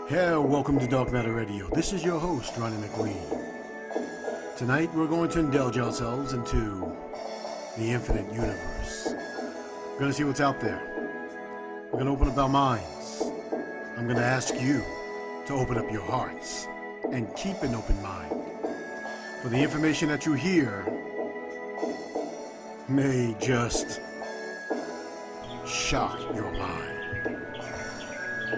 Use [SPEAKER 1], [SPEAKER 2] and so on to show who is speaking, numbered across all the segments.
[SPEAKER 1] Hello, welcome to Dark Matter Radio. This is your host, Ronnie McLean. Tonight we're going to indulge ourselves into the infinite universe. We're going to see what's out there. We're going to open up our minds. I'm going to ask you to open up your hearts and keep an open mind. For the information that you hear may just shock your mind.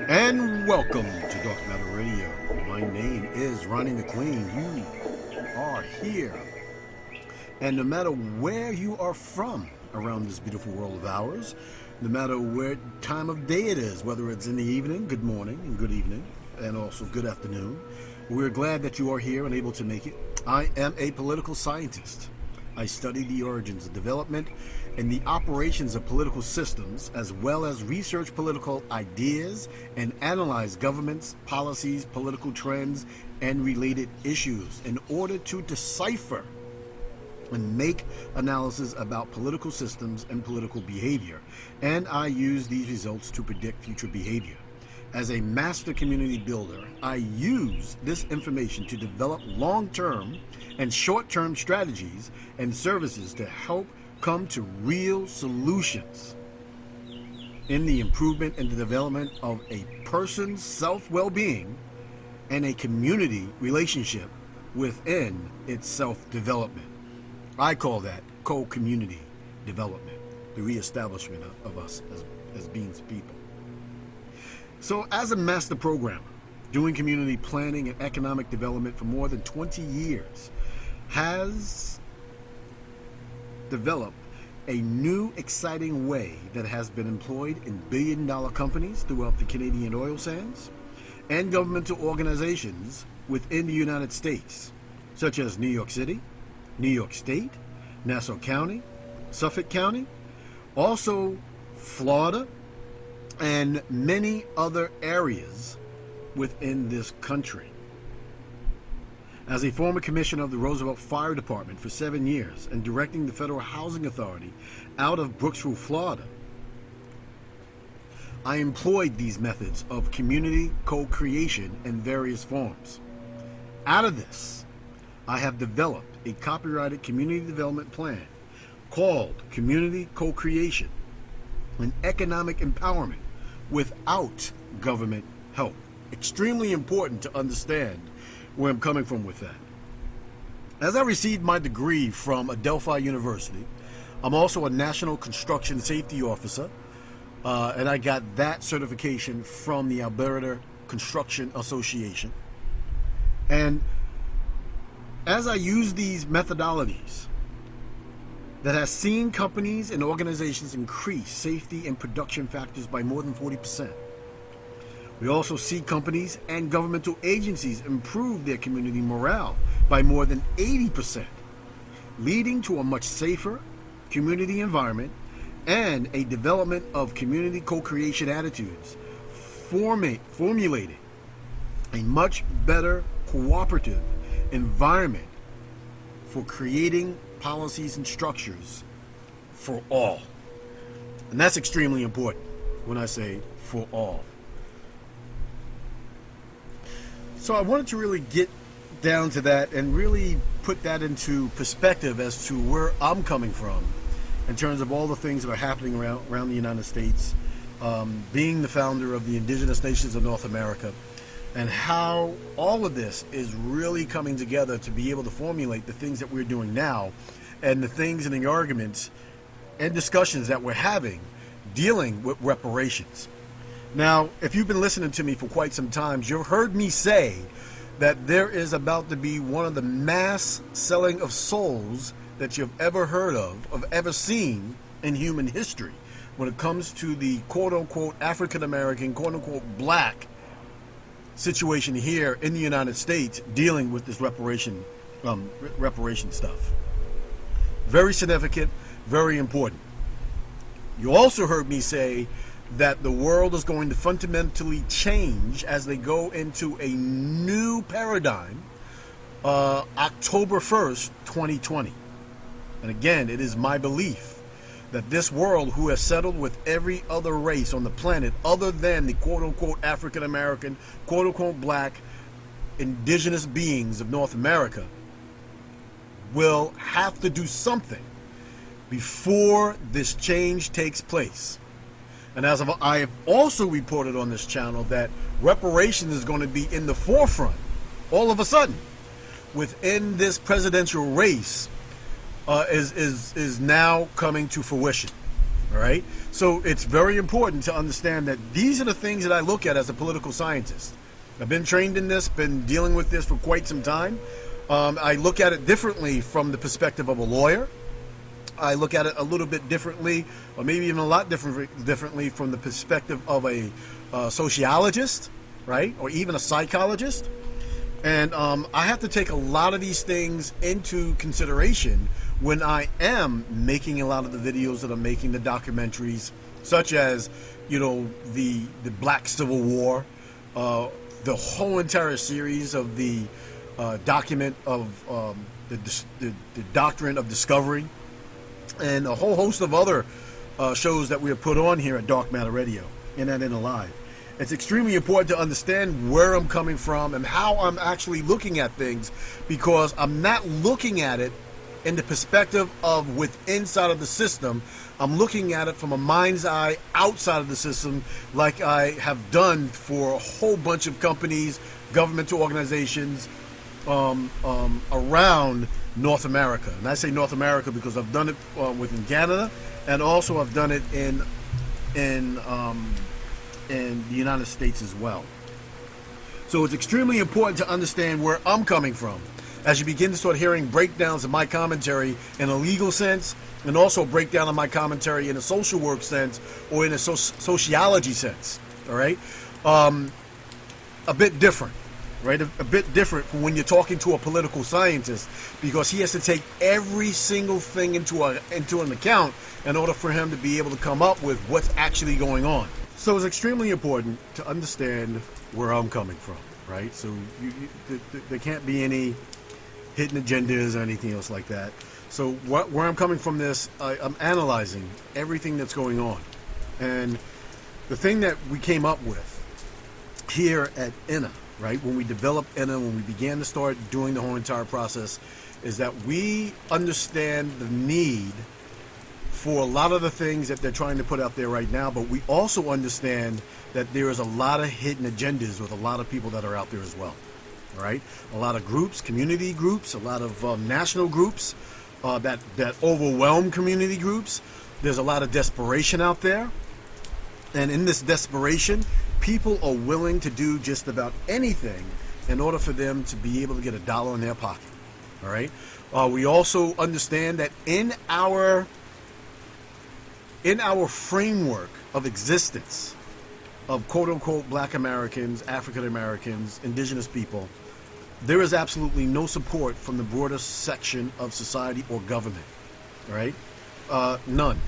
[SPEAKER 1] And welcome to Dark Matter Radio. My name is Ronnie McLean. You are here. And no matter where you are from around this beautiful world of ours, no matter what time of day it is, whether it's in the evening, good morning and good evening, and also good afternoon, we're glad that you are here and able to make it. I am a political scientist. I study the origins of development and the operations of political systems, as well as research political ideas and analyze governments, policies, political trends, and related issues in order to decipher and make analysis about political systems and political behavior. And I use these results to predict future behavior. As a master community builder, I use this information to develop long-term and short-term strategies and services to help come to real solutions in the improvement and the development of a person's self-well-being and a community relationship within its self-development. I call that co-community development, the reestablishment of us as beings, people. So as a master programmer, doing community planning and economic development for more than 20 years, has developed a new exciting way that has been employed in billion-dollar companies throughout the Canadian oil sands and governmental organizations within the United States, such as New York City, New York State, Nassau County, Suffolk County, also Florida, and many other areas within this country. As a former commissioner of the Roosevelt Fire Department for 7 years and directing the Federal Housing Authority out of Brooksville, Florida, I employed these methods of community co-creation in various forms. Out of this, I have developed a copyrighted community development plan called Community Co-Creation and Economic Empowerment without government help. Extremely important to understand where I'm coming from with that. As I received my degree from Adelphi University, I'm also a National Construction Safety Officer, and I got that certification from the Alberta Construction Association. And as I use these methodologies that has seen companies and organizations increase safety and production factors by more than 40%. We also see companies and governmental agencies improve their community morale by more than 80%, leading to a much safer community environment and a development of community co-creation attitudes, formulating a much better cooperative environment for creating policies and structures for all. And that's extremely important when I say for all. So I wanted to really get down to that and really put that into perspective as to where I'm coming from in terms of all the things that are happening around the United States, being the founder of the Indigenous Nations of North America, and how all of this is really coming together to be able to formulate the things that we're doing now and the things and the arguments and discussions that we're having dealing with reparations. Now, if you've been listening to me for quite some time, you've heard me say that there is about to be one of the mass selling of souls that you've ever heard of ever seen in human history when it comes to the quote-unquote African-American, quote-unquote black situation here in the United States dealing with this reparation stuff. Very significant, very important. You also heard me say that the world is going to fundamentally change as they go into a new paradigm October 1st, 2020. And again, it is my belief that this world, who has settled with every other race on the planet other than the quote-unquote African American, quote-unquote black, indigenous beings of North America, will have to do something before this change takes place. And as I have also reported on this channel, that reparations is going to be in the forefront all of a sudden within this presidential race, is now coming to fruition. All right, so it's very important to understand that these are the things that I look at as a political scientist. I've been trained in this, been dealing with this for quite some time. I look at it differently from the perspective of a lawyer. I look at it a little bit differently, or maybe even a lot differently from the perspective of a sociologist, right, or even a psychologist. And I have to take a lot of these things into consideration when I am making a lot of the videos that I'm making, the documentaries, such as, you know, the Black Civil War, the whole entire series of the document of the Doctrine of Discovery, and a whole host of other shows that we have put on here at Dark Matter Radio, I.N.N.A Live. It's extremely important to understand where I'm coming from and how I'm actually looking at things, because I'm not looking at it in the perspective of inside of the system. I'm looking at it from a mind's eye outside of the system, like I have done for a whole bunch of companies, governmental organizations around North America. And I say North America because I've done it within Canada, and also I've done it in the United States as well. So it's extremely important to understand where I'm coming from as you begin to start hearing breakdowns of my commentary in a legal sense, and also breakdown of my commentary in a social work sense, or in a sociology sense. All right, a bit different, right? A bit different from when you're talking to a political scientist, because he has to take every single thing into an account in order for him to be able to come up with what's actually going on. So it's extremely important to understand where I'm coming from, right? So there can't be any hidden agendas or anything else like that. So where I'm coming from this, I'm analyzing everything that's going on. And the thing that we came up with here at I.N.N.A, right, when we developed I.N.N.A, when we began to start doing the whole entire process, is that we understand the need for a lot of the things that they're trying to put out there right now, but we also understand that there is a lot of hidden agendas with a lot of people that are out there as well. All right, a lot of groups, community groups, a lot of national groups that overwhelm community groups. There's a lot of desperation out there, and in this desperation, people are willing to do just about anything in order for them to be able to get a dollar in their pocket. All right, we also understand that in our framework of existence of quote-unquote Black Americans, African Americans, indigenous people, there is absolutely no support from the broader section of society or government, right? None.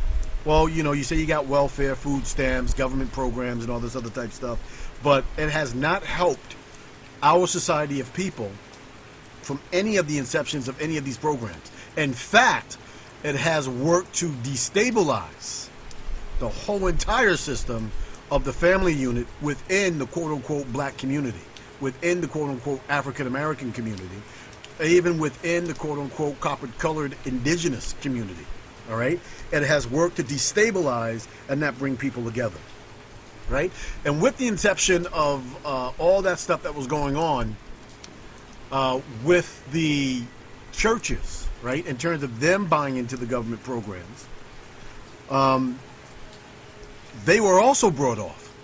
[SPEAKER 1] Well, you know, you say you got welfare, food stamps, government programs, and all this other type stuff, but it has not helped our society of people from any of the inceptions of any of these programs. In fact, it has worked to destabilize the whole entire system of the family unit within the quote-unquote Black community, within the quote-unquote African-American community, even within the quote-unquote copper-colored indigenous community. All right? It has worked to destabilize and not bring people together. Right? And with the inception of all that stuff that was going on with the churches, right, in terms of them buying into the government programs, they were also brought off.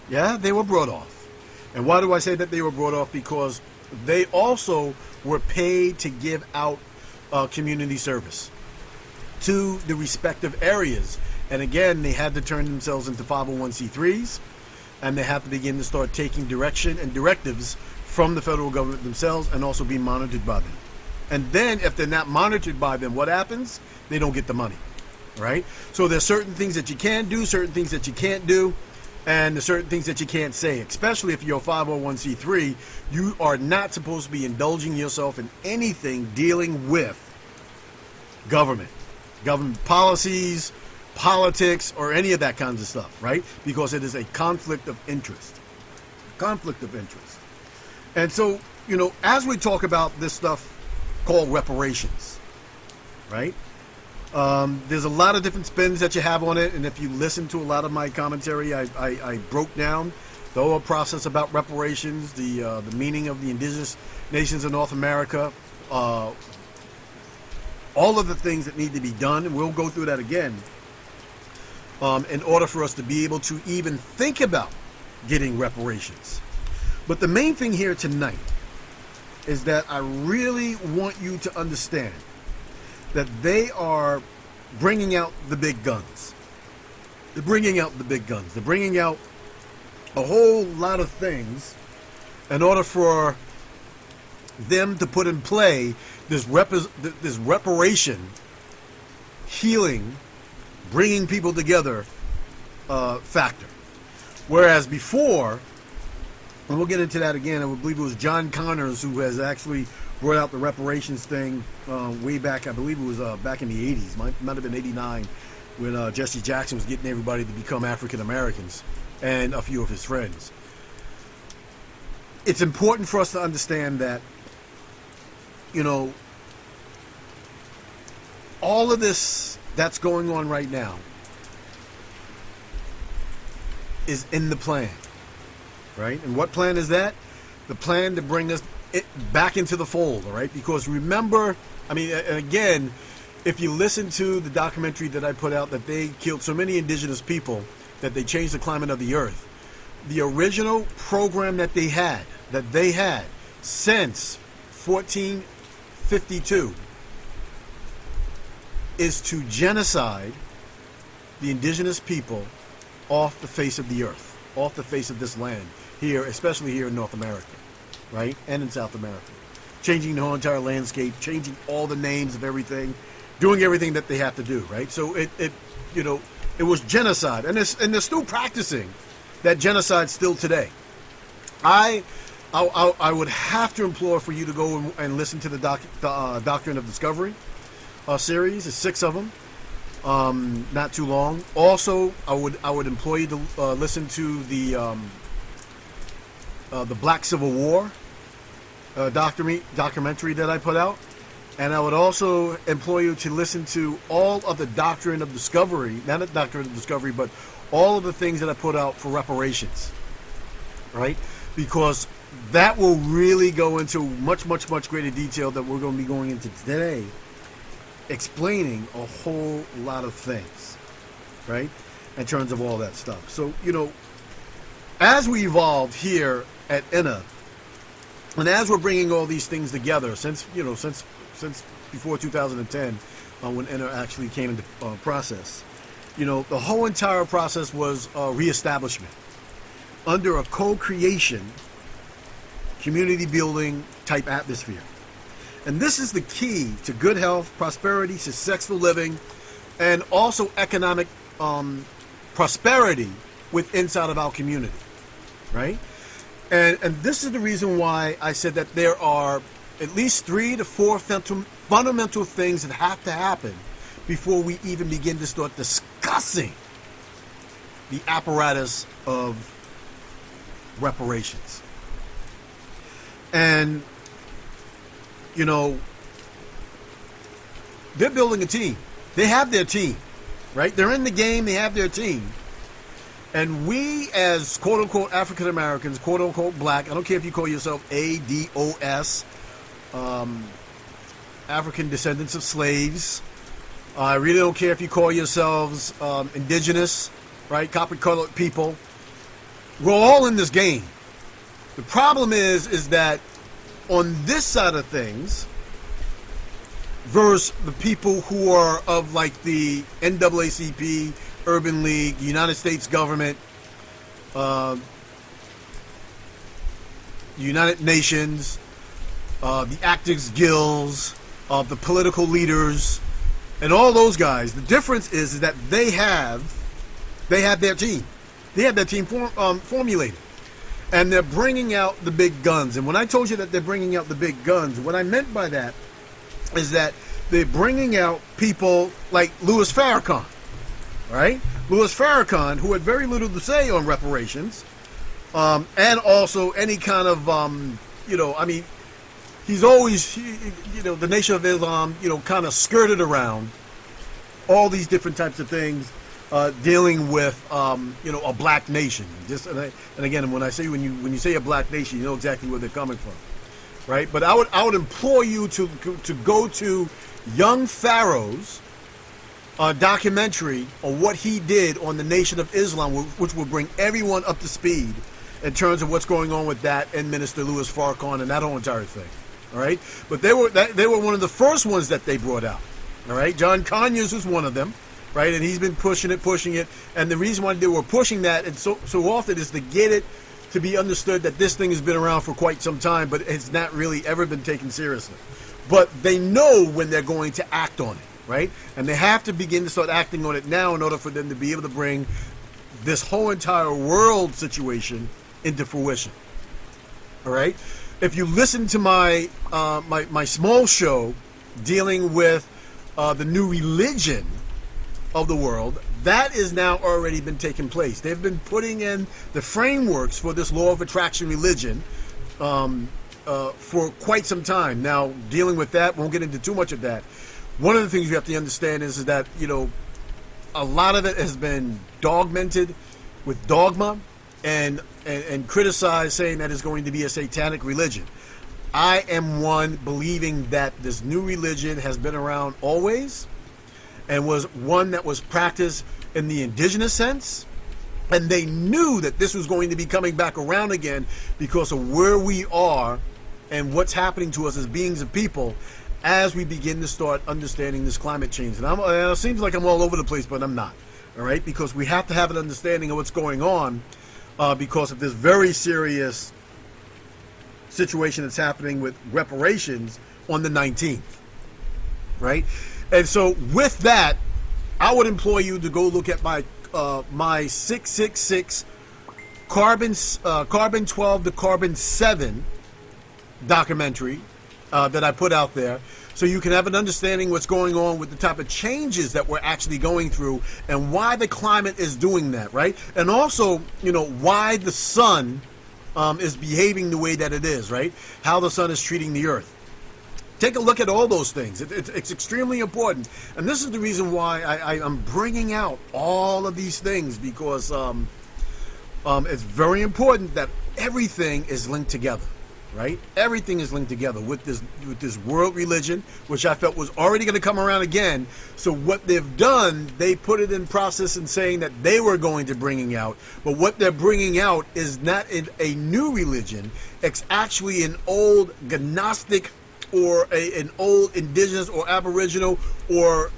[SPEAKER 1] Yeah, they were brought off. And why do I say that they were brought off? Because they also were paid to give out community service to the respective areas. And again, they had to turn themselves into 501c3s, and they have to begin to start taking direction and directives from the federal government themselves, and also be monitored by them. And then if they're not monitored by them, what happens? They don't get the money, right? So there's certain things that you can do, certain things that you can't do, and there's certain things that you can't say. Especially if you're a 501c3, you are not supposed to be indulging yourself in anything dealing with government policies, politics or any of that kinds of stuff, right? Because it is a conflict of interest. Conflict of interest. And so, as we talk about this stuff called reparations, right? There's a lot of different spins that you have on it, and if you listen to a lot of my commentary, I broke down the whole process about reparations, the meaning of the indigenous nations of North America, all of the things that need to be done, and we'll go through that again, in order for us to be able to even think about getting reparations. But the main thing here tonight is that I really want you to understand that they are bringing out the big guns. They're bringing out the big guns. They're bringing out a whole lot of things in order for them to put in play this reparation, healing, bringing people together factor. Whereas before, and we'll get into that again, I believe it was John Connors who has actually brought out the reparations thing way back, I believe it was back in the 80s, might have been 89, when Jesse Jackson was getting everybody to become African Americans, and a few of his friends. It's important for us to understand that, all of this that's going on right now is in the plan, right? And what plan is that? The plan to bring us back into the fold, all right? Because remember, again, if you listen to the documentary that I put out, that they killed so many indigenous people that they changed the climate of the earth. The original program that they had since 1452 is to genocide the indigenous people off the face of the earth, off the face of this land, here, especially here in North America, right? And in South America. Changing the whole entire landscape, changing all the names of everything, doing everything that they have to do, right? So it was genocide, and they're still practicing that genocide still today. I would have to implore for you to go and listen to the Doctrine of Discovery series. There's 6 of them, not too long. Also, I would implore you to listen to the Black Civil War documentary that I put out. And I would also implore you to listen to all of the Doctrine of Discovery, not the Doctrine of Discovery, but all of the things that I put out for reparations, right? Because that will really go into much, much, much greater detail that we're going to be going into today, explaining a whole lot of things, right? In terms of all that stuff. So, as we evolved here at I.N.N.A, and as we're bringing all these things together, since before 2010, when I.N.N.A actually came into process, the whole entire process was reestablishment under a co-creation, community building type atmosphere. And this is the key to good health, prosperity, successful living, and also economic prosperity inside of our community, right? And this is the reason why I said that there are at least 3 to 4 fundamental things that have to happen before we even begin to start discussing the apparatus of reparations. And, they're building a team. They have their team, right? They're in the game. They have their team. And we, as quote-unquote African Americans, quote-unquote black, I don't care if you call yourself ADOS, African descendants of slaves. I really don't care if you call yourselves indigenous, right? Copper-colored people. We're all in this game. The problem is that on this side of things, versus the people who are of like the NAACP, Urban League, United States government, United Nations, the actors guilds, the political leaders, and all those guys. The difference is that they have their team. They have their team formulated. And they're bringing out the big guns. And when I told you that they're bringing out the big guns, what I meant by that is that they're bringing out people like Louis Farrakhan. right? Louis Farrakhan, who had very little to say on reparations, and also any kind of, he's always, the Nation of Islam, kind of skirted around all these different types of things, dealing with, a black nation. And again, when you say a black nation, you know exactly where they're coming from, right? But I would implore you to go to Young Pharaoh's documentary on what he did on the Nation of Islam, which will bring everyone up to speed in terms of what's going on with that and Minister Louis Farrakhan and that whole entire thing. All right, but they were one of the first ones that they brought out. All right, John Conyers was one of them, right, and he's been pushing it, and the reason why they were pushing that and so often is to get it to be understood that this thing has been around for quite some time, but it's not really ever been taken seriously. But they know when they're going to act on it, right, and they have to begin to start acting on it now in order for them to be able to bring this whole entire world situation into fruition. All right, if you listen to my my small show dealing with the new religion of the world, that is now already been taking place. They've been putting in the frameworks for this law of attraction religion for quite some time. Now, dealing with that, won't get into too much of that. One of the things you have to understand is that, a lot of it has been dogmented with dogma and criticized, saying that it's going to be a satanic religion. I am one believing that this new religion has been around always and was one that was practiced in the indigenous sense. And they knew that this was going to be coming back around again because of where we are and what's happening to us as beings of people as we begin to start understanding this climate change. And it seems like I'm all over the place, but I'm not. All right? Because we have to have an understanding of what's going on because of this very serious situation that's happening with reparations on the 19th. Right? And so with that, I would implore you to go look at my 666 carbon 12 to carbon 7 documentary that I put out there, so you can have an understanding what's going on with the type of changes that we're actually going through and why the climate is doing that, right? And also, why the sun is behaving the way that it is, right? How the sun is treating the earth. Take a look at all those things. It's extremely important. And this is the reason why I'm bringing out all of these things, because it's very important that everything is linked together, right? Everything is linked together with this world religion, which I felt was already going to come around again. So what they've done, they put it in process in saying that they were going to bringing out. But what they're bringing out is not a new religion. It's actually an old Gnostic or an old indigenous or aboriginal or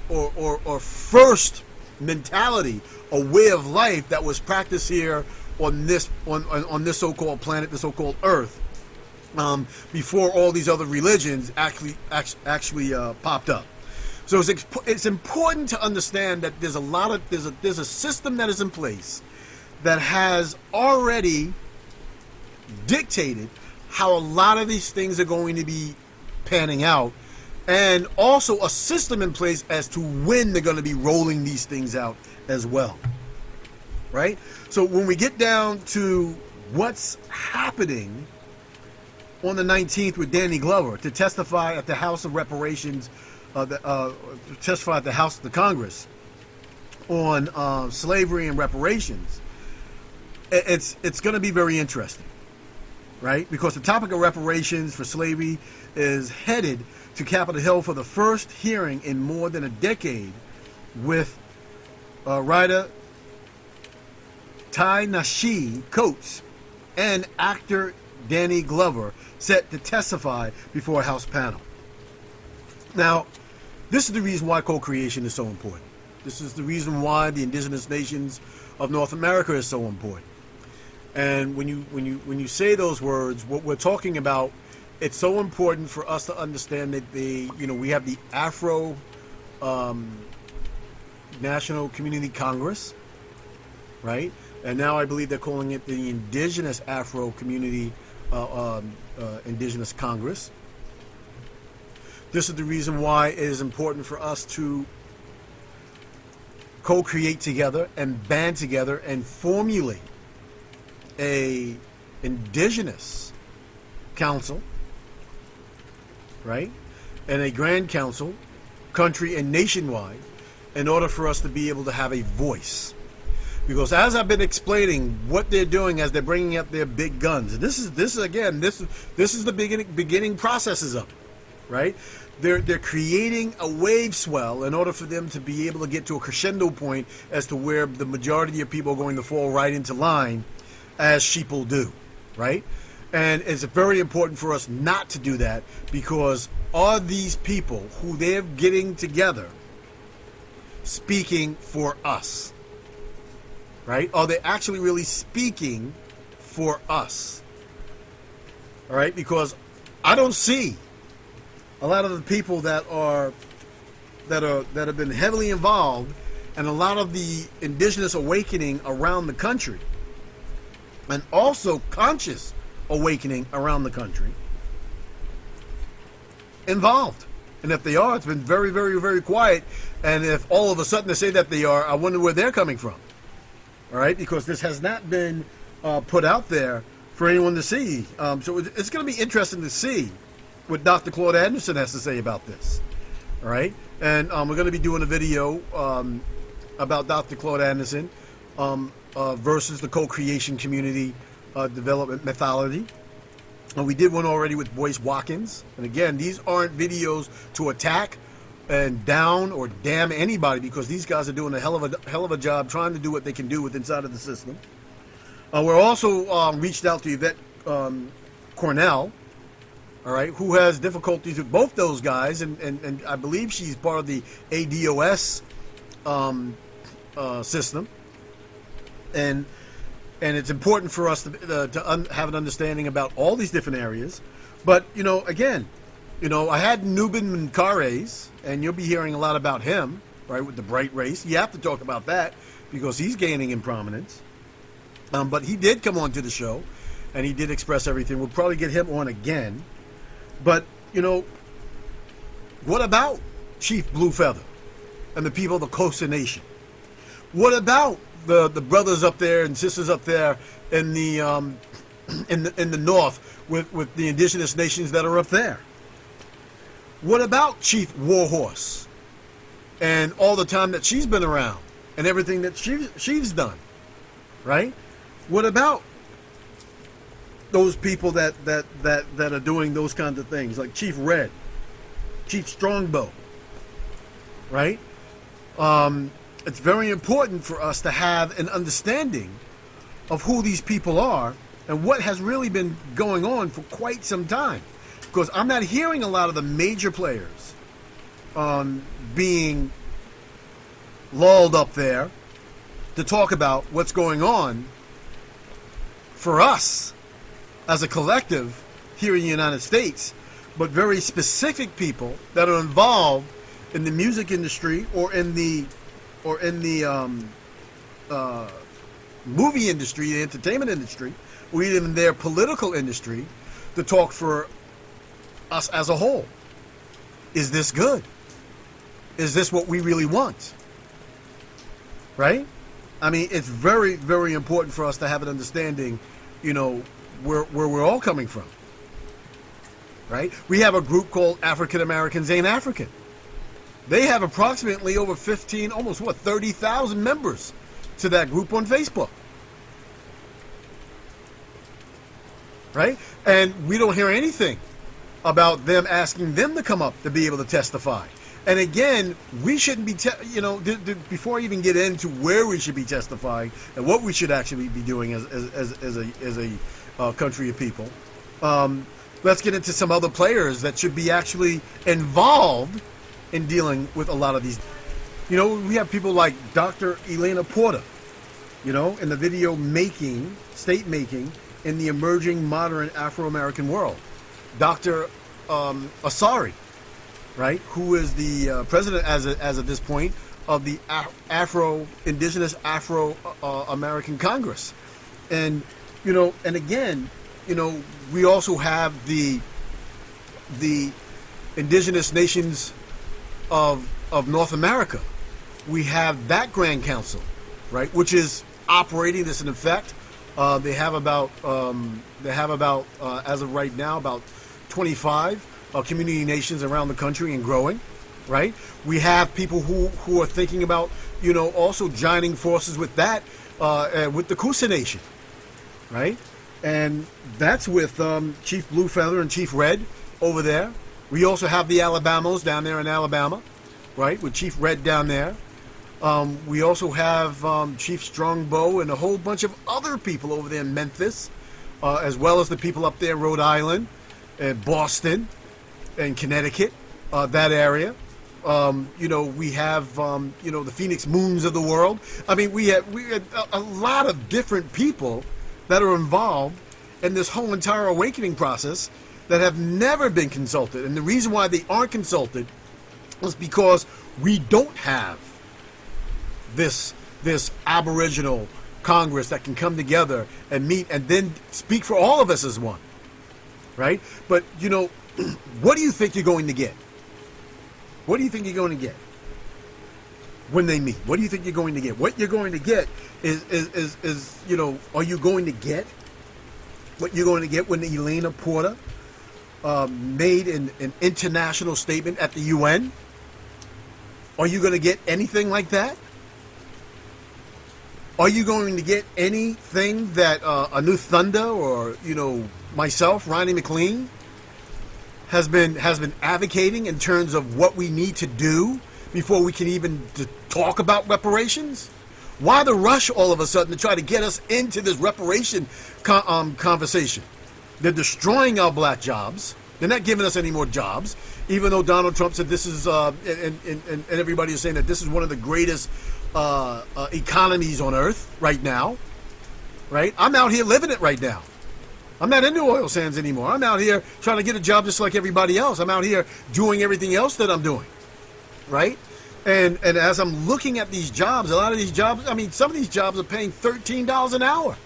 [SPEAKER 1] first mentality, a way of life that was practiced here on this so-called planet, the so-called Earth, before all these other religions actually popped up. So it's important to understand that there's a system that is in place that has already dictated how a lot of these things are going to be panning out, and also a system in place as to when they're going to be rolling these things out as well, right? So when we get down to what's happening on the 19th with Danny Glover to testify at the House of Reparations, to testify at the House of the Congress on slavery and reparations, it's going to be very interesting, right? Because the topic of reparations for slavery is headed to Capitol Hill for the first hearing in more than a decade, with writer Ta-Nehisi Coates and actor Danny Glover set to testify before a House panel. Now, this is the reason why co-creation is so important. This is the reason why the indigenous nations of North America is so important. And when you say those words, what we're talking about, it's so important for us to understand that we have the Afro National Community Congress, right? And now I believe they're calling it the Indigenous Afro Community Indigenous Congress. This is the reason why it is important for us to co-create together and band together and formulate a indigenous council, right, and a grand council, country and nationwide, in order for us to be able to have a voice. Because as I've been explaining what they're doing as they're bringing up their big guns, and this is the beginning processes of it, right? They're creating a wave swell in order for them to be able to get to a crescendo point as to where the majority of people are going to fall right into line, as sheeple do, right? And it's very important for us not to do that, because are these people who they're getting together speaking for us? Right? Are they actually really speaking for us? All right? Because I don't see a lot of the people that have been heavily involved in a lot of the indigenous awakening around the country, and also conscious awakening around the country, involved. And if they are, it's been very, very, very quiet. And if all of a sudden they say that they are, I wonder where they're coming from. All right, because this has not been put out there for anyone to see. So it's going to be interesting to see what Dr. Claude Anderson has to say about this. All right, and we're going to be doing a video about Dr. Claude Anderson versus the co-creation community development methodology. And we did one already with Boyce Watkins. And again, these aren't videos to attack and down or damn anybody, because these guys are doing a hell of a job trying to do what they can do with inside of the system. We're also reached out to Yvette Cornell, all right, who has difficulties with both those guys, and I believe she's part of the ADOS system, and it's important for us to have an understanding about all these different areas. But again, I had Nuben Menkares, and you'll be hearing a lot about him, right, with the Bright Race. You have to talk about that because he's gaining in prominence. But he did come on to the show, and he did express everything. We'll probably get him on again. But, what about Chief Blue Feather and the people of the Coastal Nation? What about the brothers up there and sisters up there in the in the north with the indigenous nations that are up there? What about Chief Warhorse and all the time that she's been around and everything that she's done, right? What about those people that are doing those kinds of things, like Chief Red, Chief Strongbow, right? It's very important for us to have an understanding of who these people are and what has really been going on for quite some time. Because I'm not hearing a lot of the major players being lulled up there to talk about what's going on for us as a collective here in the United States, but very specific people that are involved in the music industry or in the movie industry, the entertainment industry, or even their political industry, to talk for us as a whole. Is this good? Is this what we really want? Right? I mean, it's very, very important for us to have an understanding, where we're all coming from. Right? We have a group called African Americans Ain't African. They have approximately over 15, almost 30,000 members to that group on Facebook. Right? And we don't hear anything about them asking them to come up to be able to testify. And again, we shouldn't be, before I even get into where we should be testifying and what we should actually be doing as a country of people, let's get into some other players that should be actually involved in dealing with a lot of these. We have people like Dr. Elena Porter, in the video making, state making in the emerging modern Afro-American world. Dr. Asari, right, who is the president as of this point of the Indigenous Afro-American Congress. And, and again, we also have the indigenous nations of North America, we have that Grand Council, right, which is operating this in effect. They have about as of right now, about 25 community nations around the country and growing, right? We have people who are thinking about, also joining forces with that, with the Coosa Nation, right? And that's with Chief Blue Feather and Chief Red over there. We also have the Alabamos down there in Alabama, right, with Chief Red down there. We also have Chief Strongbow and a whole bunch of other people over there in Memphis, as well as the people up there in Rhode Island and Boston and Connecticut, that area. We have, the Phoenix Moons of the world. I mean, we have a lot of different people that are involved in this whole entire awakening process that have never been consulted. And the reason why they aren't consulted is because we don't have this Aboriginal Congress that can come together and meet and then speak for all of us as one, right? But, what do you think you're going to get? What do you think you're going to get when they meet? What do you think you're going to get? What you're going to get is are you going to get what you're going to get when Elena Porter made an international statement at the UN? Are you going to get anything like that? Are you going to get anything that a New Thunder or myself, Ronnie McLean, has been advocating in terms of what we need to do before we can even talk about reparations? Why the rush all of a sudden to try to get us into this reparation conversation? They're destroying our black jobs. They're not giving us any more jobs, even though Donald Trump said this is, and everybody is saying that this is one of the greatest economies on earth right now, right? I'm out here living it right now. I'm not in the oil sands anymore. I'm out here trying to get a job just like everybody else. I'm out here doing everything else that I'm doing, right? And as I'm looking at these jobs, a lot of these jobs, some of these jobs are paying $13 an hour.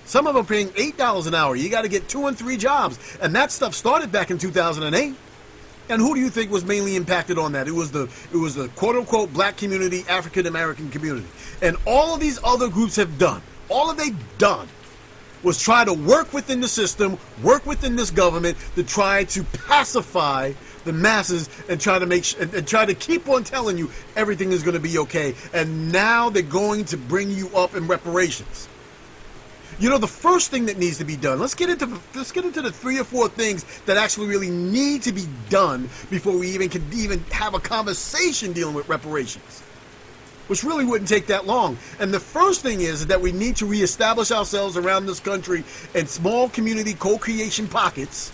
[SPEAKER 1] Some of them are paying $8 an hour. You got to get 2 and 3 jobs. And that stuff started back in 2008. And who do you think was mainly impacted on that? It was the quote-unquote black community, African-American community. And all of these other groups have done, all that they've done was try to work within the system, work within this government to try to pacify the masses and try to keep on telling you everything is going to be okay. And now they're going to bring you up in reparations. The first thing that needs to be done, let's get into the 3 or 4 things that actually really need to be done before we even have a conversation dealing with reparations, which really wouldn't take that long. And the first thing is that we need to reestablish ourselves around this country in small community co-creation pockets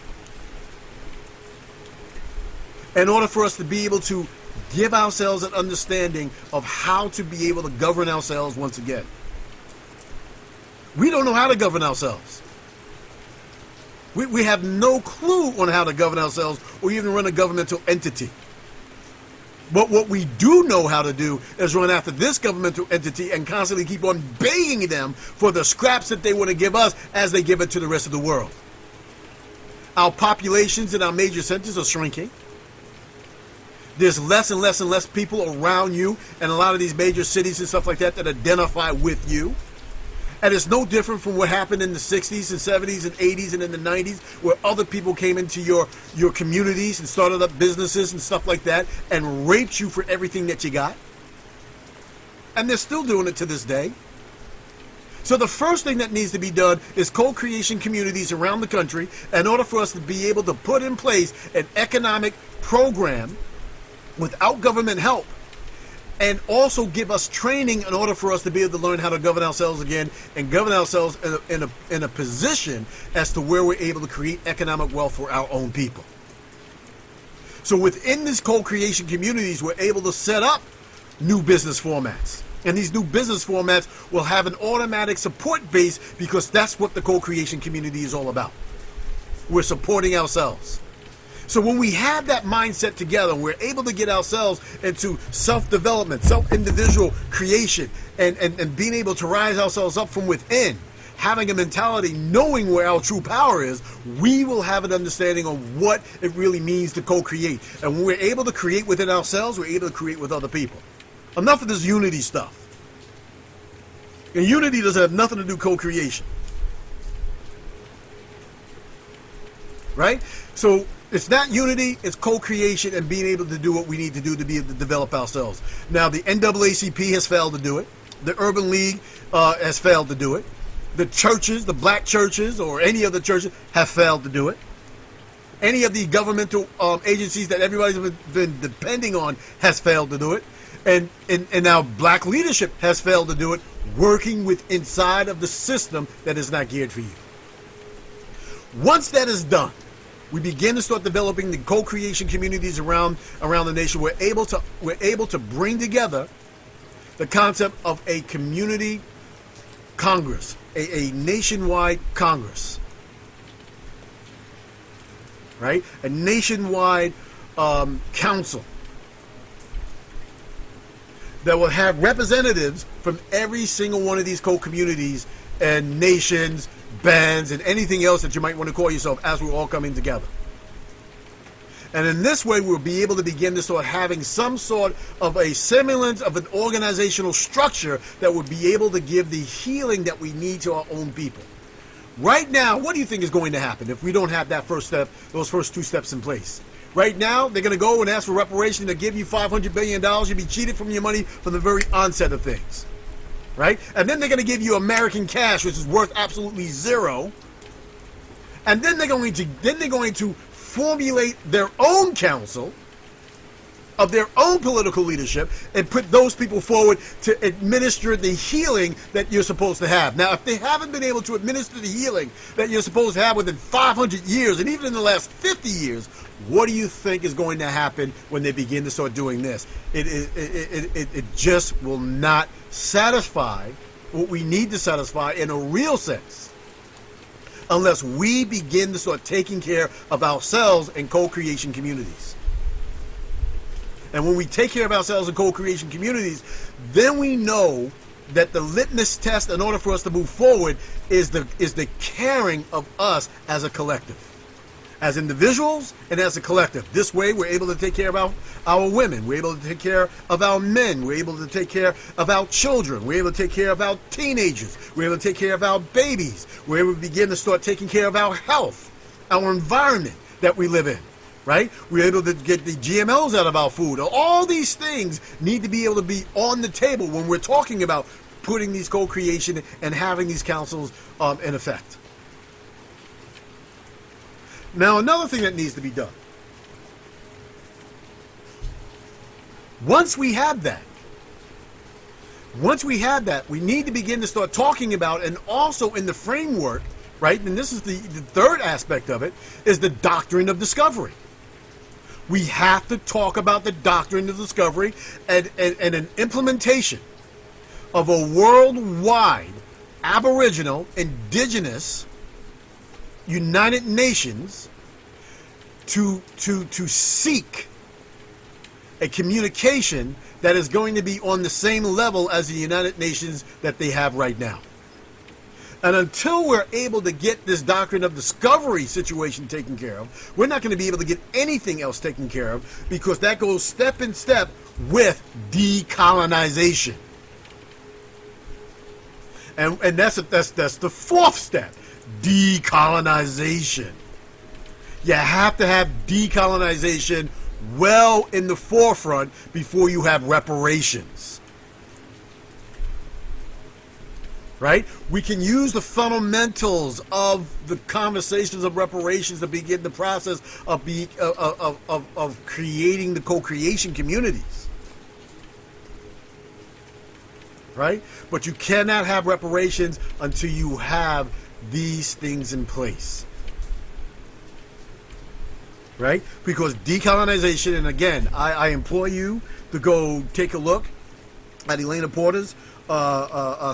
[SPEAKER 1] in order for us to be able to give ourselves an understanding of how to be able to govern ourselves once again. We don't know how to govern ourselves. We have no clue on how to govern ourselves or even run a governmental entity. But what we do know how to do is run after this governmental entity and constantly keep on begging them for the scraps that they want to give us as they give it to the rest of the world. Our populations in our major centers are shrinking. There's less and less and less people around you in a lot of these major cities and stuff like that identify with you. And it's no different from what happened in the 60s and 70s and 80s and in the 90s, where other people came into your communities and started up businesses and stuff like that and raped you for everything that you got. And they're still doing it to this day. So the first thing that needs to be done is co-creation communities around the country in order for us to be able to put in place an economic program without government help, and also give us training in order for us to be able to learn how to govern ourselves again and govern ourselves in a position as to where we're able to create economic wealth for our own people. So within these co-creation communities, we're able to set up new business formats. And these new business formats will have an automatic support base because that's what the co-creation community is all about. We're supporting ourselves. So when we have that mindset together, we're able to get ourselves into self-development, self-individual creation, and being able to rise ourselves up from within, having a mentality, knowing where our true power is, we will have an understanding of what it really means to co-create. And when we're able to create within ourselves, we're able to create with other people. Enough of this unity stuff. And unity doesn't have nothing to do with co-creation. Right? So it's not unity, it's co-creation and being able to do what we need to do to be able to develop ourselves. Now, the NAACP has failed to do it. The Urban League has failed to do it. The churches, the black churches or any other churches have failed to do it. Any of the governmental agencies that everybody's been depending on has failed to do it. And now black leadership has failed to do it, working with inside of the system that is not geared for you. Once that is done, we begin to start developing the co-creation communities around the nation. We're able to bring together the concept of a community Congress, a nationwide Congress, right? A nationwide council that will have representatives from every single one of these co-communities and nations, bands, and anything else that you might want to call yourself as we're all coming together. And in this way, we'll be able to begin to start having some sort of a semblance of an organizational structure that would be able to give the healing that we need to our own people. Right now, what do you think is going to happen if we don't have that first step, those first two steps in place? Right now, they're going to go and ask for reparation. They'll give you $500 billion. You'll be cheated from your money from the very onset of things. Right? And then they're going to give you American cash, which is worth absolutely zero. And then they're going to formulate their own council of their own political leadership and put those people forward to administer the healing that you're supposed to have. Now, if they haven't been able to administer the healing that you're supposed to have within 500 years, and even in the last 50 years, what do you think is going to happen when they begin to start doing this? It just will not satisfy what we need to satisfy in a real sense unless we begin to start taking care of ourselves in co-creation communities. And when we take care of ourselves in co-creation communities, then we know that the litmus test in order for us to move forward is the caring of us as a collective, as individuals and as a collective. This way, we're able to take care of our women. We're able to take care of our men. We're able to take care of our children. We're able to take care of our teenagers. We're able to take care of our babies. We're able to begin to start taking care of our health, our environment that we live in. Right? We're able to get the GMOs out of our food. All these things need to be able to be on the table when we're talking about putting these co-creation and having these councils in effect. Now, another thing that needs to be done. Once we have that, we need to begin to start talking about, and also in the framework, right? And this is the third aspect of it, is the doctrine of discovery. We have to talk about the doctrine of discovery and an implementation of a worldwide Aboriginal, Indigenous, United Nations to seek a communication that is going to be on the same level as the United Nations that they have right now. And until we're able to get this doctrine of discovery situation taken care of, we're not going to be able to get anything else taken care of, because that goes step in step with decolonization. And that's the fourth step, decolonization. You have to have decolonization well in the forefront before you have reparations. Right? We can use the fundamentals of the conversations of reparations to begin the process of creating the co-creation communities. Right? But you cannot have reparations until you have these things in place. Right? Because decolonization, and again, I implore you to go take a look at Elena Porter's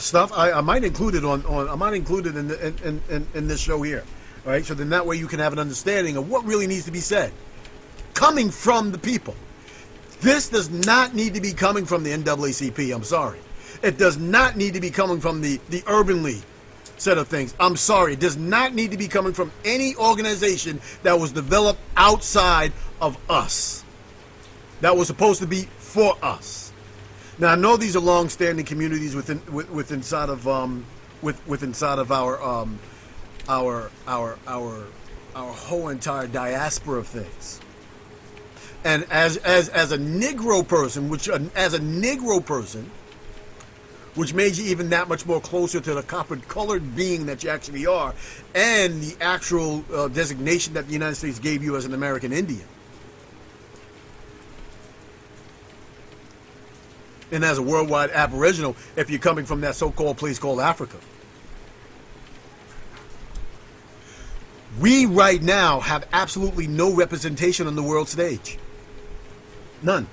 [SPEAKER 1] stuff. I might include it I might include it in this show here. All right, so then that way you can have an understanding of what really needs to be said, coming from the people. This does not need to be coming from the NAACP. I'm sorry. It does not need to be coming from the Urban League set of things. I'm sorry. It does not need to be coming from any organization that was developed outside of us, that was supposed to be for us. Now I know these are long-standing communities inside of our whole entire diaspora of things. And as a Negro person, which made you even that much more closer to the copper-colored being that you actually are, and the actual designation that the United States gave you as an American Indian, and as a worldwide Aboriginal, if you're coming from that so-called place called Africa. We right now have absolutely no representation on the world stage. None.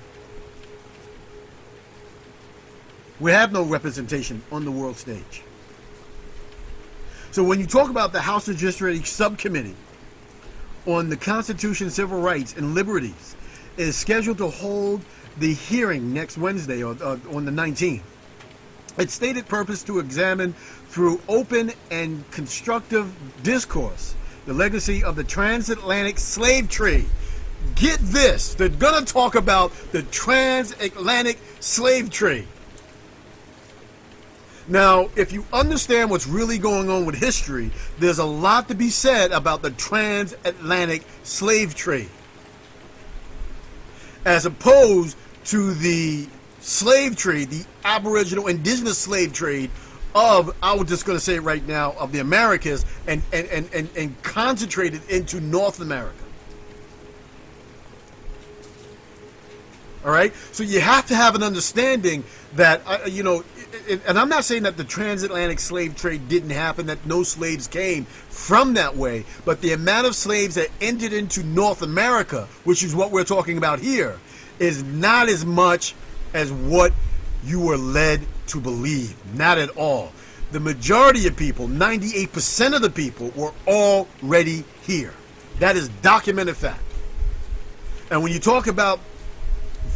[SPEAKER 1] We have no representation on the world stage. So when you talk about the House Judiciary Subcommittee on the Constitution, Civil Rights, and Liberties, it is scheduled to hold the hearing next Wednesday on the 19th. Its stated purpose to examine through open and constructive discourse the legacy of the transatlantic slave trade. Get this, they're going to talk about the transatlantic slave trade. Now, if you understand what's really going on with history, there's a lot to be said about the transatlantic slave trade, as opposed to the slave trade, the Aboriginal indigenous slave trade of, I was just going to say it right now, of the Americas and concentrated into North America. All right? So you have to have an understanding that, and I'm not saying that the transatlantic slave trade didn't happen, that no slaves came from that way, but the amount of slaves that entered into North America, which is what we're talking about here, is not as much as what you were led to believe. Not at all. The majority of people, 98% of the people, were already here. That is documented fact. And when you talk about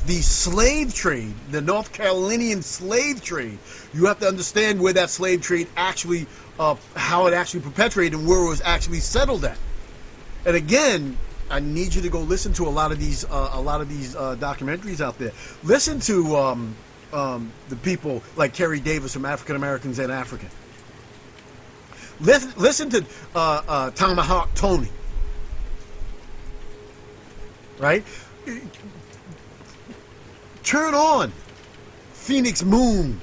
[SPEAKER 1] the slave trade, the North Carolinian slave trade, you have to understand where that slave trade actually, how it actually perpetuated and where it was actually settled at. And again, I need you to go listen to a lot of these documentaries out there. Listen to the people like Kerry Davis from African Americans and African. Listen to Tomahawk Tony. Right? Turn on Phoenix Moon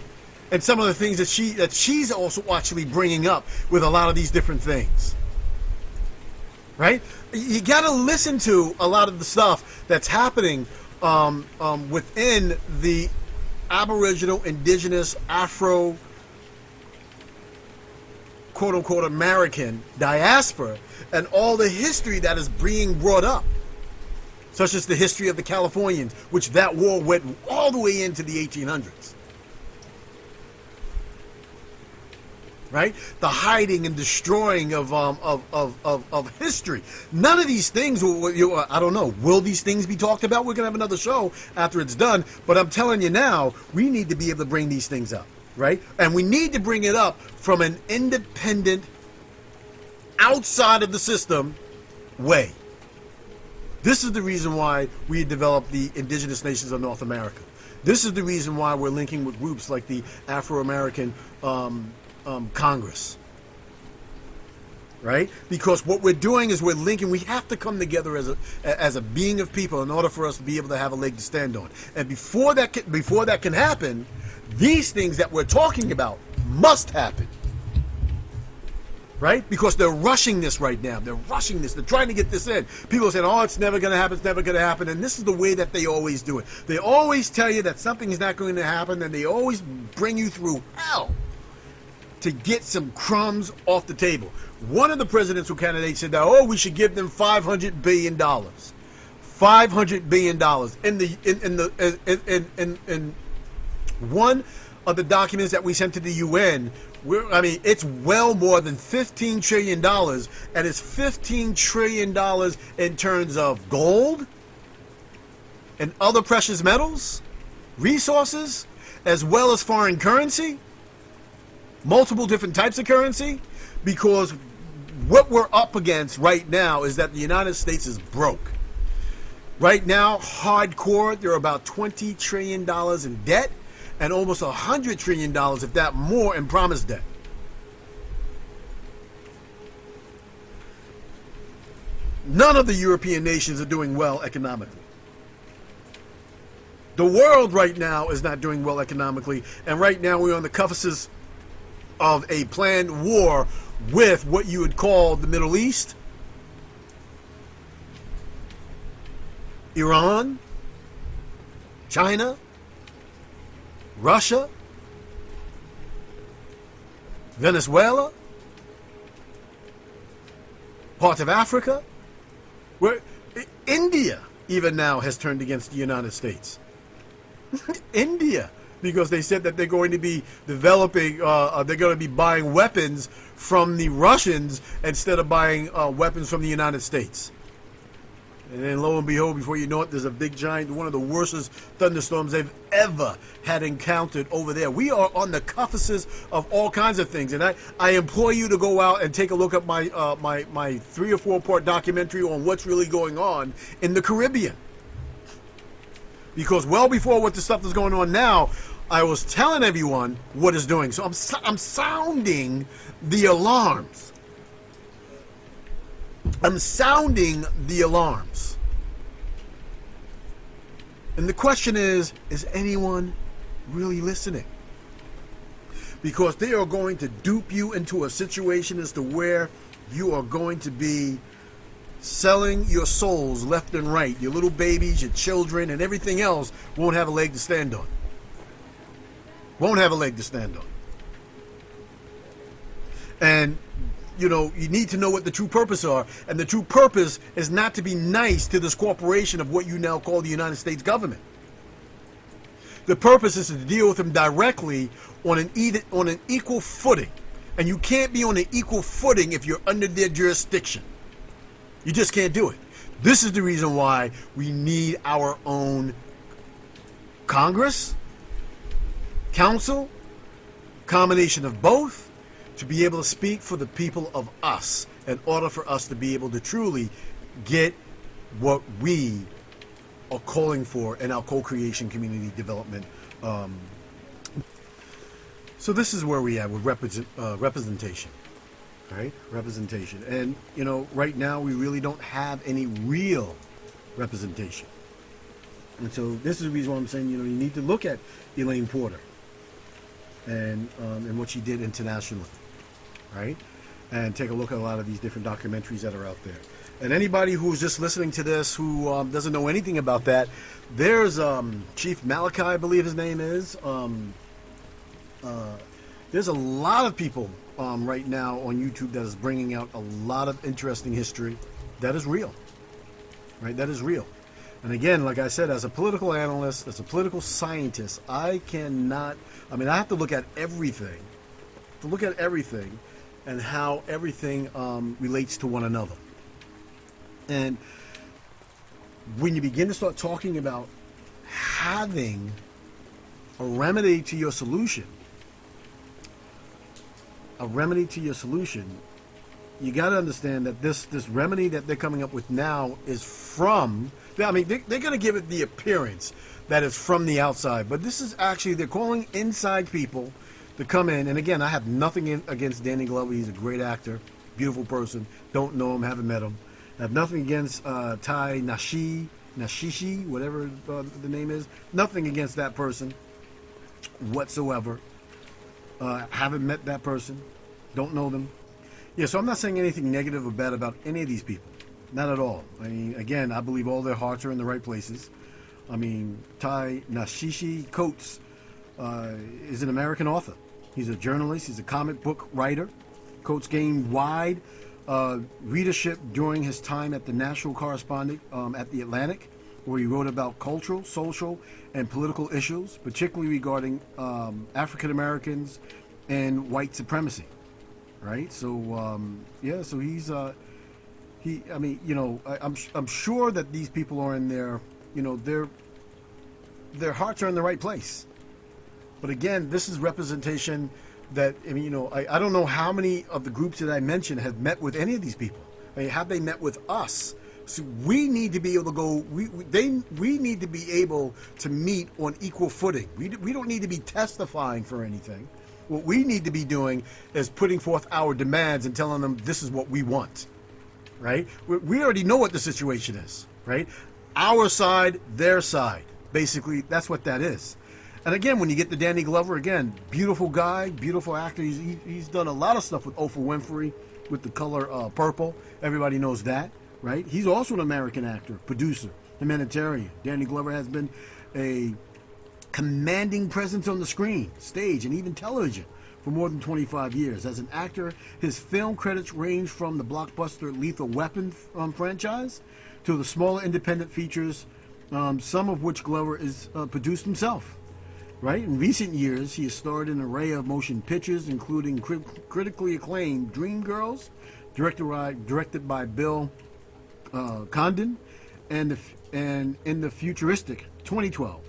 [SPEAKER 1] and some of the things that she's also actually bringing up with a lot of these different things. Right? You got to listen to a lot of the stuff that's happening within the Aboriginal, Indigenous, Afro, quote-unquote American diaspora, and all the history that is being brought up, such as the history of the Californians, which that war went all the way into the 1800s. Right? The hiding and destroying of history. None of these things, I don't know, will these things be talked about? We're going to have another show after it's done, but I'm telling you now, we need to be able to bring these things up, right? And we need to bring it up from an independent, outside of the system way. This is the reason why we developed the Indigenous Nations of North America. This is the reason why we're linking with groups like the Afro-American Congress, right? Because what we're doing is we're linking. We have to come together as a being of people in order for us to be able to have a leg to stand on. And before that can happen, these things that we're talking about must happen, right? Because they're rushing this right now. They're rushing this. They're trying to get this in. People are saying, "Oh, it's never going to happen. It's never going to happen." And this is the way that they always do it. They always tell you that something is not going to happen, and they always bring you through hell to get some crumbs off the table. One of the presidential candidates said that, "Oh, we should give them $500 billion." $500 billion in one of the documents that we sent to the UN. It's well more than $15 trillion, and it's $15 trillion in terms of gold and other precious metals, resources, as well as foreign currency, multiple different types of currency, because what we're up against right now is that the United States is broke. Right now, hardcore, they're about $20 trillion in debt, and almost $100 trillion, if that more, in promised debt. None of the European nations are doing well economically. The world right now is not doing well economically, and right now we're on the cusp of a planned war with what you would call the Middle East, Iran, China, Russia, Venezuela, parts of Africa, where India even now has turned against the United States. India, because they said that they're going to be developing, they're going to be buying weapons from the Russians instead of buying weapons from the United States. And then lo and behold, before you know it, there's a big giant, one of the worstest thunderstorms they've ever had encountered over there. We are on the cusp of all kinds of things. And I implore you to go out and take a look at my, my 3 or 4 part documentary on what's really going on in the Caribbean. Because well before what the stuff that's going on now, I was telling everyone what it's doing. So I'm sounding the alarms. I'm sounding the alarms. And the question is anyone really listening? Because they are going to dupe you into a situation as to where you are going to be selling your souls left and right. Your little babies, your children, and everything else won't have a leg to stand on. Won't have a leg to stand on. And you know, you need to know what the true purpose are. And the true purpose is not to be nice to this corporation of what you now call the United States government. The purpose is to deal with them directly on an equal footing. And you can't be on an equal footing if you're under their jurisdiction. You just can't do it. This is the reason why we need our own Congress, Council, combination of both, to be able to speak for the people of us in order for us to be able to truly get what we are calling for in our co-creation community development. So this is where we are with representation, right? Representation. And, you know, right now we really don't have any real representation. And so this is the reason why I'm saying, you know, you need to look at Elaine Porter and what she did internationally. Right? And take a look at a lot of these different documentaries that are out there. And anybody who's just listening to this who doesn't know anything about that, there's Chief Malachi, I believe his name is. There's a lot of people right now on YouTube that is bringing out a lot of interesting history that is real. Right? That is real. And again, like I said, as a political analyst, as a political scientist, I have to look at everything. And how everything relates to one another. And when you begin to start talking about having a remedy to your solution, you got to understand that this remedy that they're coming up with now is from, I mean, they're going to give it the appearance that it's from the outside. But this is actually, they're calling inside people to come in. And again, I have nothing against Danny Glover. He's a great actor, beautiful person. Don't know him, haven't met him. I have nothing against Ta-Nehisi, whatever the name is. Nothing against that person whatsoever. Haven't met that person. Don't know them. Yeah, so I'm not saying anything negative or bad about any of these people. Not at all. I mean, again, I believe all their hearts are in the right places. I mean, Ta-Nehisi Coates is an American author. He's a journalist. He's a comic book writer. Coates gained wide readership during his time at the national correspondent at the Atlantic, where he wrote about cultural, social, and political issues, particularly regarding African Americans and white supremacy. Right. So so he's I mean, you know, I'm sure that these people are in their, you know, their hearts are in the right place. But again, this is representation that, I mean, you know, I don't know how many of the groups that I mentioned have met with any of these people. I mean, have they met with us So we need to be able to go. We need to be able to meet on equal footing. We don't need to be testifying for anything. What we need to be doing is putting forth our demands and telling them this is what we want, right? We already know what the situation is, right? Our side, their side. Basically, that's what that is. And again, when you get to Danny Glover, again, beautiful guy, beautiful actor. He's done a lot of stuff with Oprah Winfrey with the color purple. Everybody knows that, right? He's also an American actor, producer, humanitarian. Danny Glover has been a commanding presence on the screen, stage, and even television for more than 25 years. As an actor, his film credits range from the blockbuster Lethal Weapon franchise to the smaller independent features, some of which Glover is produced himself. Right? In recent years, he has starred in an array of motion pictures, including critically acclaimed Dreamgirls, directed by Bill Condon, and in the futuristic 2012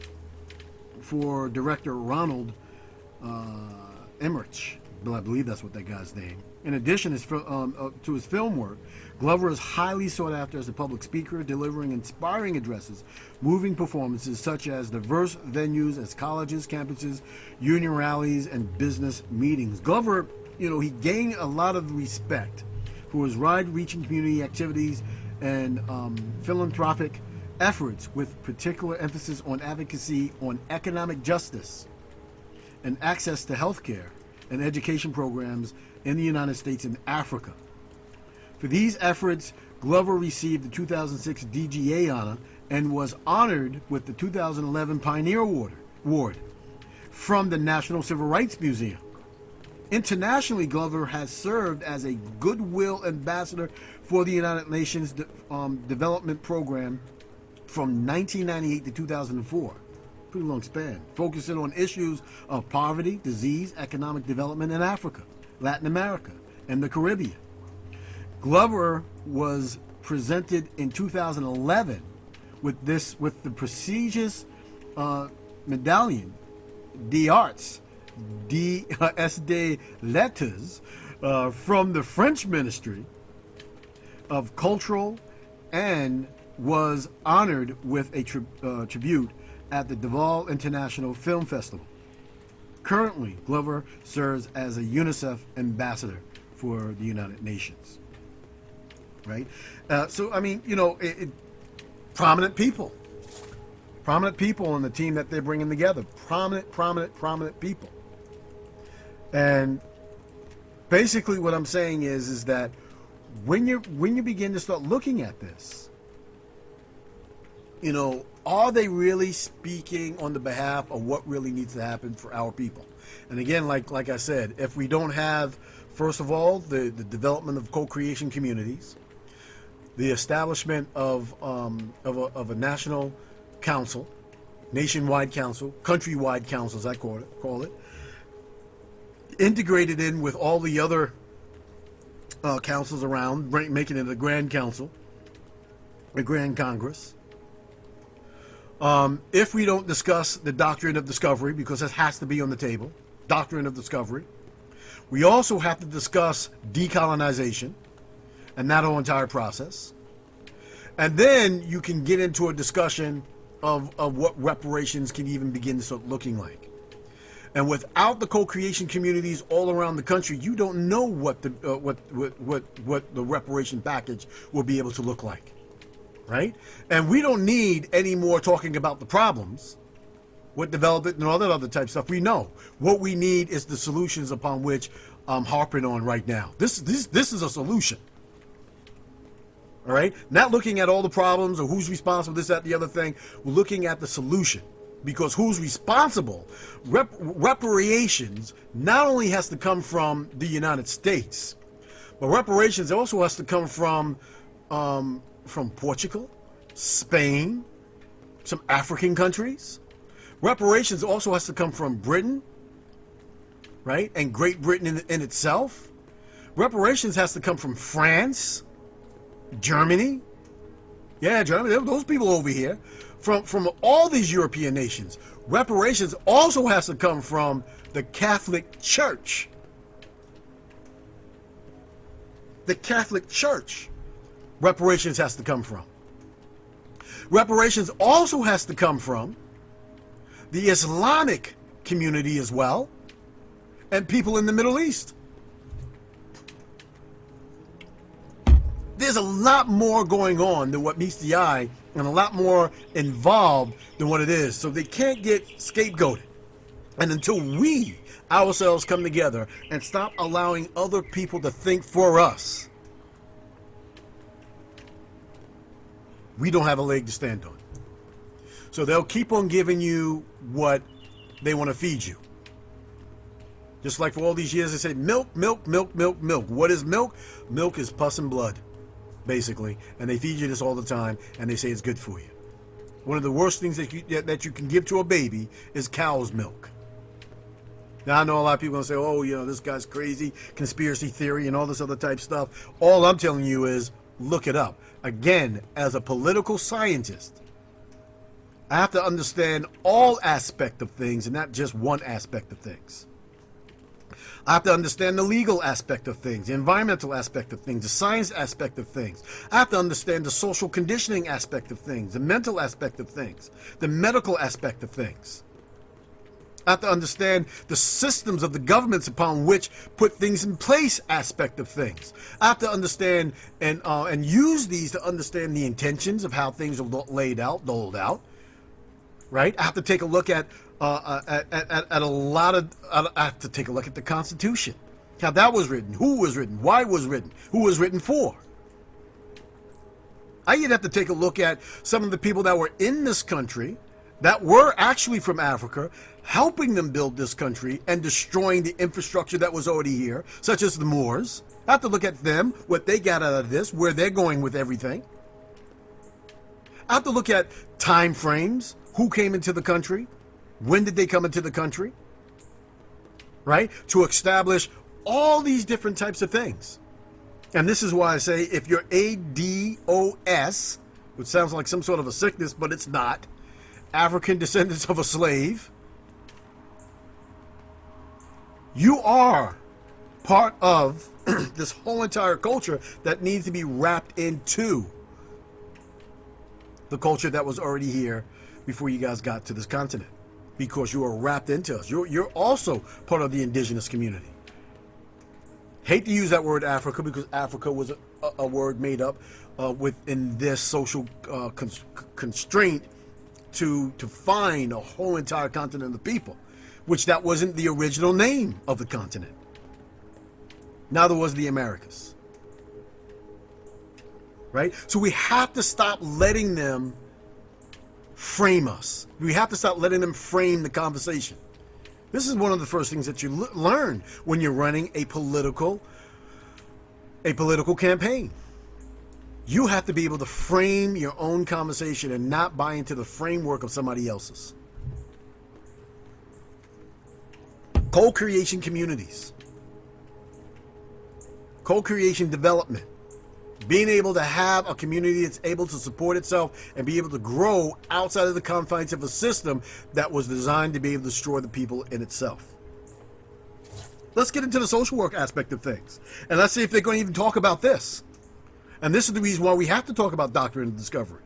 [SPEAKER 1] for director Ronald Emmerich. I believe that's what that guy's name. In addition to his film work, Glover is highly sought after as a public speaker, delivering inspiring addresses, moving performances such as diverse venues as colleges, campuses, union rallies, and business meetings. Glover, he gained a lot of respect for his wide-reaching community activities and philanthropic efforts, with particular emphasis on advocacy on economic justice and access to health care and education programs in the United States and Africa. For these efforts, Glover received the 2006 DGA honor and was honored with the 2011 Pioneer Award from the National Civil Rights Museum. Internationally, Glover has served as a Goodwill Ambassador for the United Nations Development Program from 1998 to 2004. Pretty long span, focusing on issues of poverty, disease, economic development in Africa, Latin America, and the Caribbean. Glover was presented in 2011 with the prestigious medallion d'Arts, des Lettres, from the French Ministry of Cultural, and was honored with a tribute at the Deauville International Film Festival. Currently, Glover serves as a UNICEF ambassador for the United Nations. Right? Prominent people in the team that they're bringing together. Prominent people. And basically what I'm saying is that when you begin to start looking at this, are they really speaking on the behalf of what really needs to happen for our people? And again, like I said, if we don't have, first of all, the development of co-creation communities, the establishment of a national council, nationwide council, countrywide councils, I call it, integrated in with all the other councils around, making it a grand council, a grand congress. If we don't discuss the doctrine of discovery, because it has to be on the table, doctrine of discovery, we also have to discuss decolonization and that whole entire process. And then you can get into a discussion of what reparations can even begin to start looking like. And without the co-creation communities all around the country, you don't know what the reparation package will be able to look like. Right? And we don't need any more talking about the problems, what development and all that other type stuff. We know what we need is the solutions upon which I'm harping on right now. This is a solution. All right? Not looking at all the problems or who's responsible, this, that, the other thing. We're looking at the solution, because who's responsible? Reparations not only has to come from the United States, but reparations also has to come from Portugal, Spain, some African countries. Reparations also has to come from Britain, right? And Great Britain in itself. Reparations has to come from France, Germany. Yeah, Germany, those people over here. From all these European nations. Reparations also has to come from the Catholic Church. The Catholic Church. reparations has to come from. Reparations also has to come from the Islamic community as well, and people in the Middle East. There's a lot more going on than what meets the eye, and a lot more involved than what it is. So they can't get scapegoated. And until we ourselves come together and stop allowing other people to think for us, we don't have a leg to stand on. So they'll keep on giving you what they want to feed you. Just like for all these years, they say milk, milk, milk, milk, milk. What is milk? Milk is pus and blood, basically. And they feed you this all the time, and they say it's good for you. One of the worst things that you can give to a baby is cow's milk. Now, I know a lot of people are going to say, oh, you know, this guy's crazy, conspiracy theory, and all this other type stuff. All I'm telling you is look it up. Again, as a political scientist, I have to understand all aspects of things and not just one aspect of things. I have to understand the legal aspect of things, the environmental aspect of things, the science aspect of things. I have to understand the social conditioning aspect of things, the mental aspect of things, the medical aspect of things. I have to understand the systems of the governments upon which put things in place aspect of things. I have to understand and use these to understand the intentions of how things are doled out. Right? I have to take a look at a lot of. I have to take a look at the Constitution, how that was written, who was written, why it was written, who was written for. I even have to take a look at some of the people that were in this country that were actually from Africa, helping them build this country and destroying the infrastructure that was already here, such as the Moors. I have to look at them, what they got out of this, where they're going with everything. I have to look at time frames, who came into the country, when did they come into the country, right? To establish all these different types of things. And this is why I say if you're ADOS, which sounds like some sort of a sickness, but it's not, African descendants of a slave, you are part of this whole entire culture that needs to be wrapped into the culture that was already here before you guys got to this continent, because you are wrapped into us. You're also part of the indigenous community. Hate to use that word Africa, because Africa was a word made up within this social constraint to find a whole entire continent of people, which that wasn't the original name of the continent. Neither was the Americas. Right? So we have to stop letting them frame us. We have to stop letting them frame the conversation. This is one of the first things that you learn when you're running a political campaign. You have to be able to frame your own conversation and not buy into the framework of somebody else's. Co-creation communities. Co-creation development. Being able to have a community that's able to support itself and be able to grow outside of the confines of a system that was designed to be able to destroy the people in itself. Let's get into the social work aspect of things. And let's see if they're going to even talk about this. And this is the reason why we have to talk about doctrine and discovery.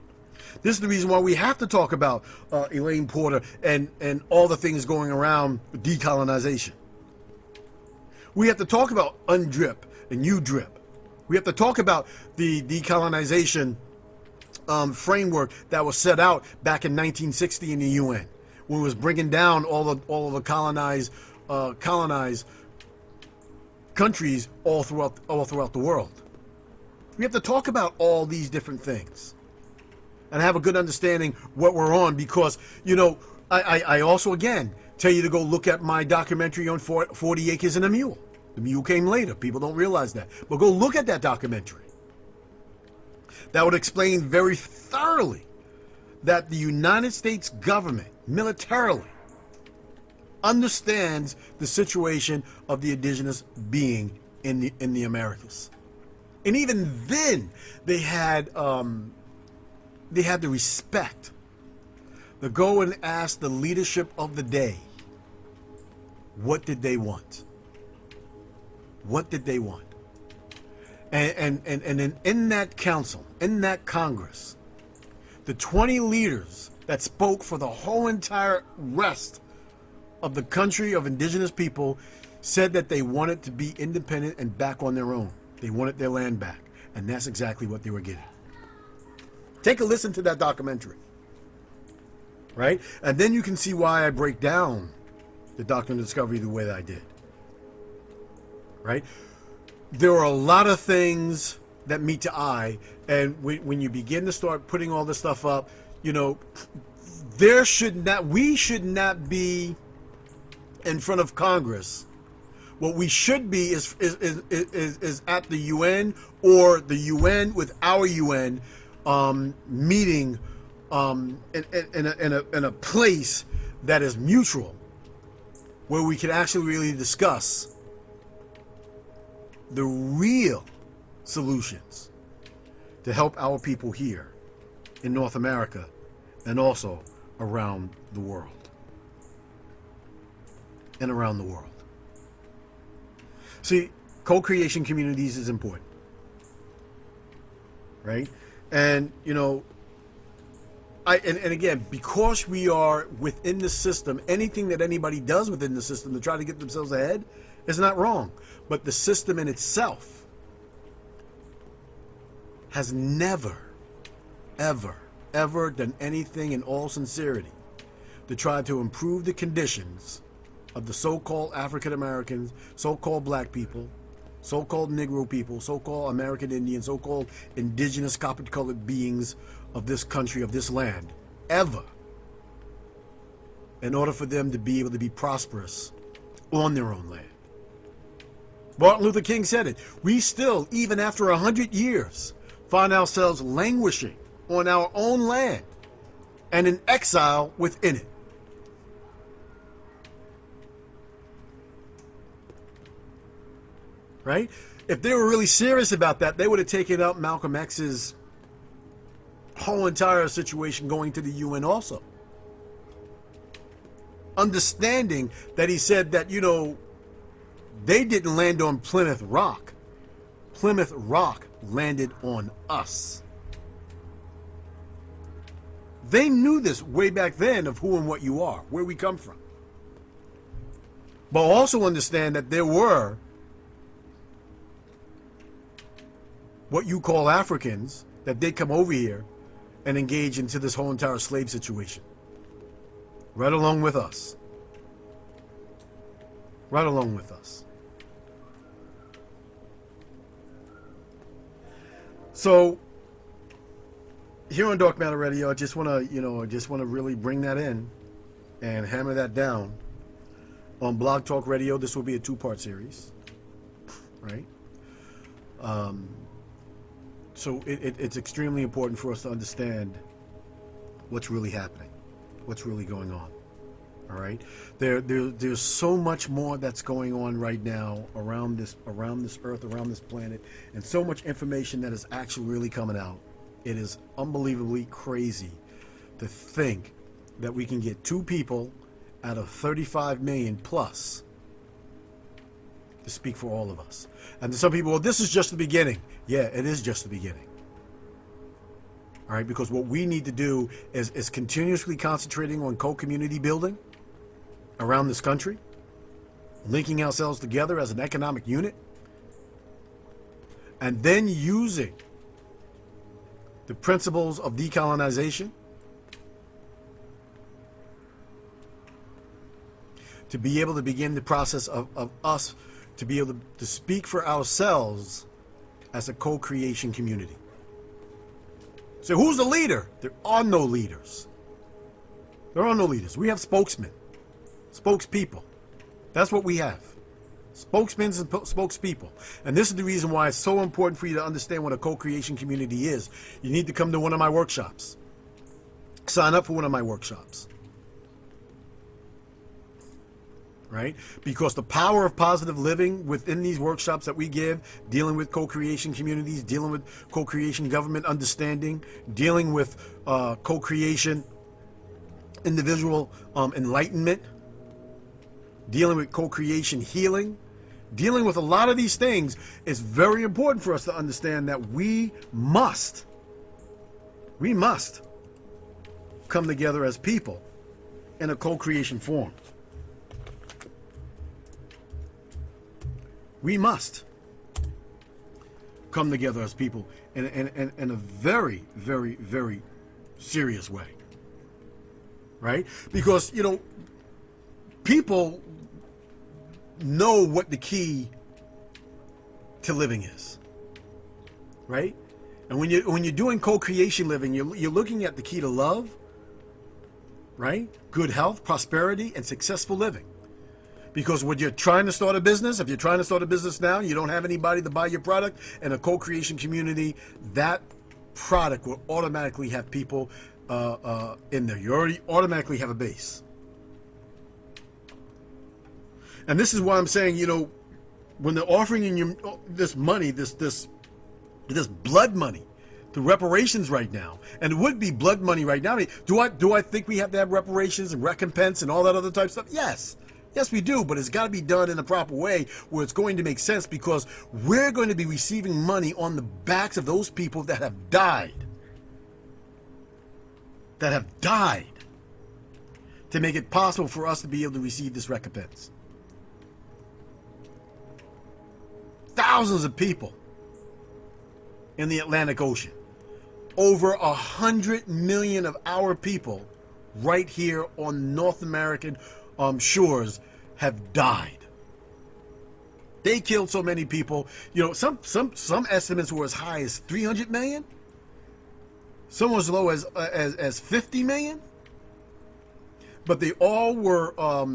[SPEAKER 1] This is the reason why we have to talk about Elaine Porter and all the things going around decolonization. We have to talk about UNDRIP and UDRIP. We have to talk about the decolonization framework that was set out back in 1960 in the UN, when it was bringing down all of the colonized countries all throughout the world. We have to talk about all these different things and have a good understanding what we're on, because, you know, I also, again, tell you to go look at my documentary on 40 Acres and a Mule. The mule came later. People don't realize that. But go look at that documentary. That would explain very thoroughly that the United States government, militarily, understands the situation of the indigenous being in the Americas. And even then, they had the respect to go and ask the leadership of the day, what did they want? What did they want? And then in that council, in that Congress, the 20 leaders that spoke for the whole entire rest of the country of indigenous people said that they wanted to be independent and back on their own. They wanted their land back. And that's exactly what they were getting. Take a listen to that documentary. Right? And then you can see why I break down the doctrine of discovery the way that I did. Right? There are a lot of things that meet the eye, and when you begin to start putting all this stuff up, you know, we should not be in front of Congress. What we should be is at the UN, or the UN with our UN meeting in a place that is mutual, where we can actually really discuss the real solutions to help our people here in North America and also around the world. And around the world. See, co-creation communities is important. Right? And, you know, and again, because we are within the system, anything that anybody does within the system to try to get themselves ahead is not wrong. But the system in itself has never, ever done anything in all sincerity to try to improve the conditions of the so-called African Americans, so-called black people, so-called Negro people, so-called American Indians, so-called indigenous copper-colored beings of this country, of this land, ever, in order for them to be able to be prosperous on their own land. Martin Luther King said it. We still, even after 100 years, find ourselves languishing on our own land and in exile within it. Right? If they were really serious about that, they would have taken up Malcolm X's whole entire situation going to the UN also. Understanding that he said that, you know, they didn't land on Plymouth Rock. Plymouth Rock landed on us. They knew this way back then of who and what you are, where we come from. But also understand that there were what you call Africans, that they come over here and engage into this whole entire slave situation. Right along with us. Right along with us. So, here on Dark Matter Radio, I just want to really bring that in and hammer that down. On Blog Talk Radio, this will be a two-part series, right? So it's extremely important for us to understand what's really happening, what's really going on. All right, there's so much more that's going on right now around this earth, around this planet, and so much information that is actually really coming out. It is unbelievably crazy to think that we can get two people out of 35 million plus to speak for all of us. And to some people, well, this is just the beginning. Yeah, it is just the beginning. All right, because what we need to do is continuously concentrating on co-community building around this country, linking ourselves together as an economic unit, and then using the principles of decolonization to be able to begin the process of us to be able to speak for ourselves as a co-creation community. So who's the leader? There are no leaders. There are no leaders. We have spokesmen, spokespeople. That's what we have. Spokesmen and spokespeople. And this is the reason why it's so important for you to understand what a co-creation community is. You need to come to one of my workshops. Sign up for one of my workshops. Right? Because the power of positive living within these workshops that we give, dealing with co-creation communities, dealing with co-creation government understanding, dealing with co-creation individual enlightenment, dealing with co-creation healing, dealing with a lot of these things, it's very important for us to understand that we must come together as people in a co-creation form. We must come together as people in a very, very, very serious way. Right? Because, you know, people know what the key to living is. Right? And when you're doing co-creation living, you're looking at the key to love, right? Good health, prosperity, and successful living. Because when you're trying to start a business, if you're trying to start a business now, you don't have anybody to buy your product in a co-creation community, that product will automatically have people in there. You already automatically have a base. And this is why I'm saying, you know, when they're offering you this money, this blood money to reparations right now, and it would be blood money right now. I mean, do I think we have to have reparations and recompense and all that other type of stuff? Yes. Yes, we do, but it's got to be done in a proper way where it's going to make sense, because we're going to be receiving money on the backs of those people that have died. That have died to make it possible for us to be able to receive this recompense. Thousands of people in the Atlantic Ocean. Over 100 million of our people right here on North American shores have died. They killed so many people. You know, some estimates were as high as 300 million. Some as low as 50 million. But they all were, a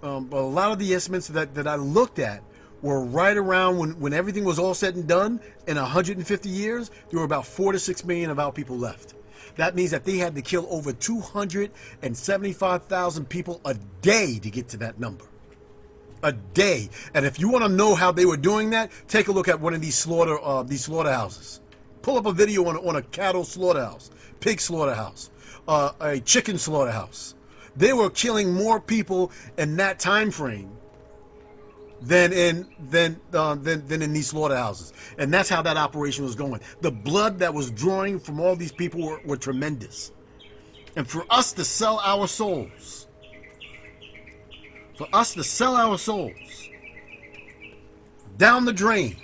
[SPEAKER 1] lot of the estimates that I looked at were right around when everything was all said and done. In 150 years, there were about 4 to 6 million of our people left. That means that they had to kill over 275,000 people a day to get to that number. A day. And if you want to know how they were doing that, take a look at one of these slaughterhouses. Pull up a video on a cattle slaughterhouse, pig slaughterhouse, a chicken slaughterhouse. They were killing more people in that time frame than in these slaughterhouses. And that's how that operation was going. The blood that was drawing from all these people were tremendous. And for us to sell our souls, down the drain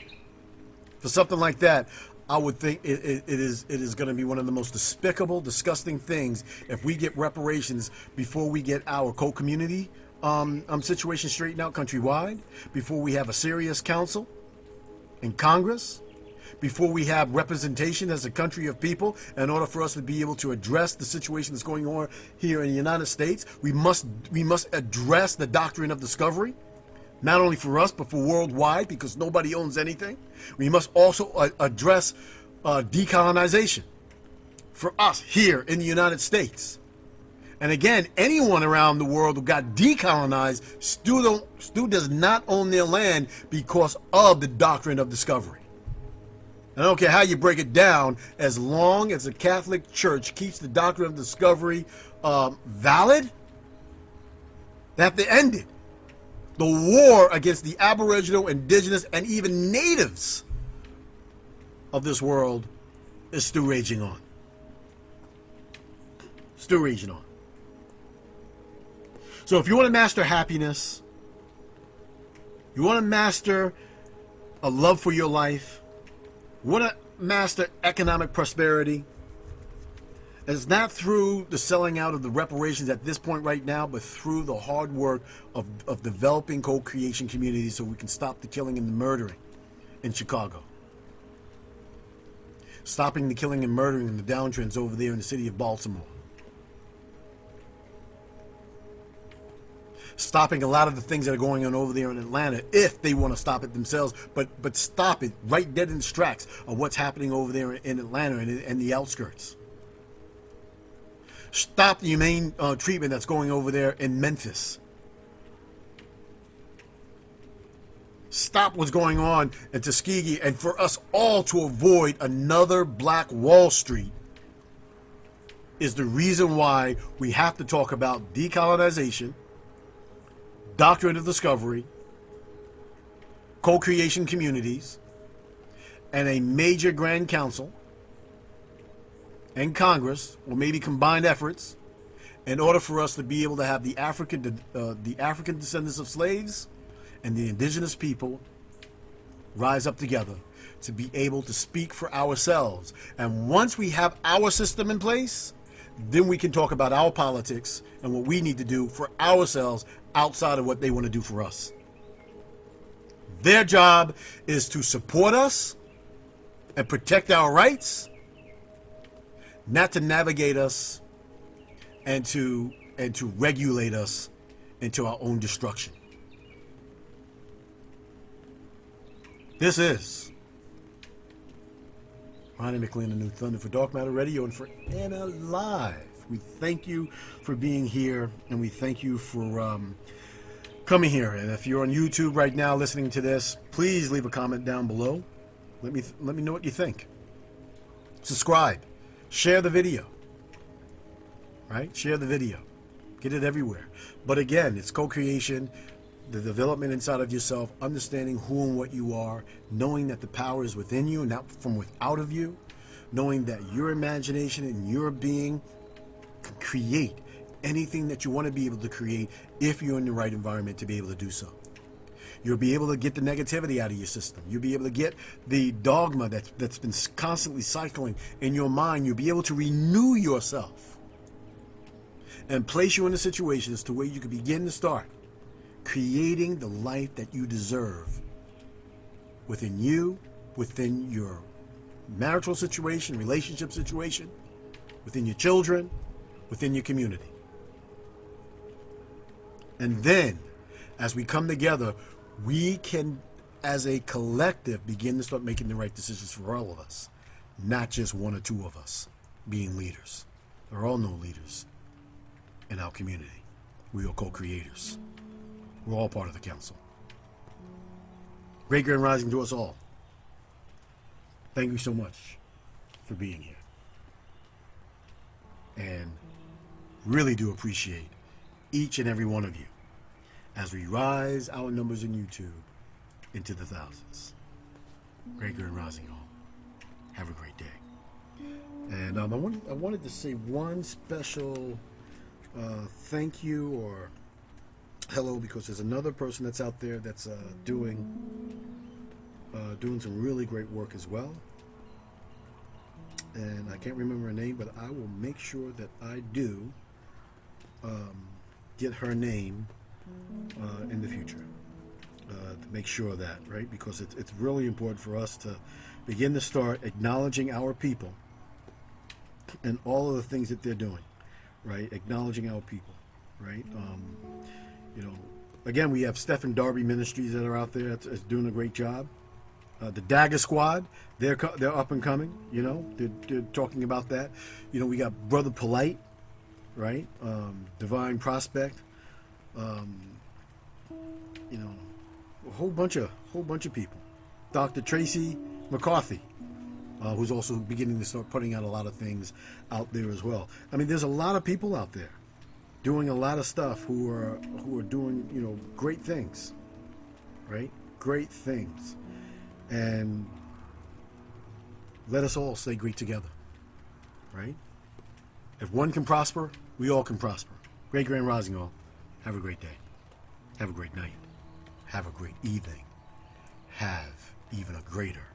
[SPEAKER 1] for something like that, I would think it is going to be one of the most despicable, disgusting things if we get reparations before we get our co-community situation straightened out countrywide, before we have a serious council in Congress, before we have representation as a country of people. In order for us to be able to address the situation that's going on here in the United States, we must address the doctrine of discovery, not only for us but for worldwide, because nobody owns anything. We must also address decolonization for us here in the United States. And again, anyone around the world who got decolonized still does not own their land because of the doctrine of discovery. I don't care how you break it down, as long as the Catholic Church keeps the doctrine of discovery valid, they have to end it. The war against the Aboriginal, Indigenous, and even natives of this world is still raging on. Still raging on. So if you want to master happiness, you want to master a love for your life, you want to master economic prosperity, it's not through the selling out of the reparations at this point right now, but through the hard work of developing co-creation communities so we can stop the killing and the murdering in Chicago. Stopping the killing and murdering in the downtrends over there in the city of Baltimore. Stopping a lot of the things that are going on over there in Atlanta, if they want to stop it themselves, but stop it right dead in its tracks of what's happening over there in Atlanta and the outskirts. Stop the humane treatment that's going over there in Memphis. Stop what's going on in Tuskegee, and for us all to avoid another Black Wall Street is the reason why we have to talk about decolonization, doctrine of discovery, co-creation communities, and a major grand council and Congress, or maybe combined efforts, in order for us to be able to have the African descendants of slaves and the indigenous people rise up together to be able to speak for ourselves. And once we have our system in place, then we can talk about our politics and what we need to do for ourselves outside of what they want to do for us. Their job is to support us and protect our rights, not to navigate us and to regulate us into our own destruction. This is Ronnie McLean, the New Thunder for Dark Matter Radio and for I.N.N.A Live. We thank you for being here, and we thank you for coming here. And if you're on YouTube right now listening to this, please leave a comment down below. Let me know what you think. Subscribe. Share the video. Right? Share the video. Get it everywhere. But again, it's co-creation, the development inside of yourself, understanding who and what you are, knowing that the power is within you and not from without of you, knowing that your imagination and your being can create anything that you want to be able to create if you're in the right environment to be able to do so. You'll be able to get the negativity out of your system. You'll be able to get the dogma that's been constantly cycling in your mind. You'll be able to renew yourself and place you in a situation as to where you can begin to start creating the life that you deserve within you, within your marital situation, relationship situation, within your children, within your community. And then, as we come together, we can, as a collective, begin to start making the right decisions for all of us, not just one or two of us being leaders. There are no leaders in our community. We are co-creators. We're all part of the council. Great grand rising to us all. Thank you so much for being here. And really do appreciate each and every one of you as we rise our numbers in YouTube into the thousands. Great grand rising all. Have a great day. And I wanted to say one special thank you or hello, because there's another person that's out there that's doing some really great work as well. And I can't remember her name, but I will make sure that I do get her name in the future to make sure of that, right? Because it's really important for us to begin to start acknowledging our people and all of the things that they're doing, right? Acknowledging our people, right? You know, again, we have Stephen Darby Ministries that are out there that's doing a great job. The Dagger Squad, they're up and coming. You know, they're talking about that. You know, we got Brother Polite, right? Divine Prospect. You know, a whole bunch of people. Dr. Tracy McCarthy, who's also beginning to start putting out a lot of things out there as well. I mean, there's a lot of people out there doing a lot of stuff who are doing, you know, great things, right? Great things. And let us all stay great together, right? If one can prosper, we all can prosper. Great grand rising all. Have a great day. Have a great night. Have a great evening. Have even a greater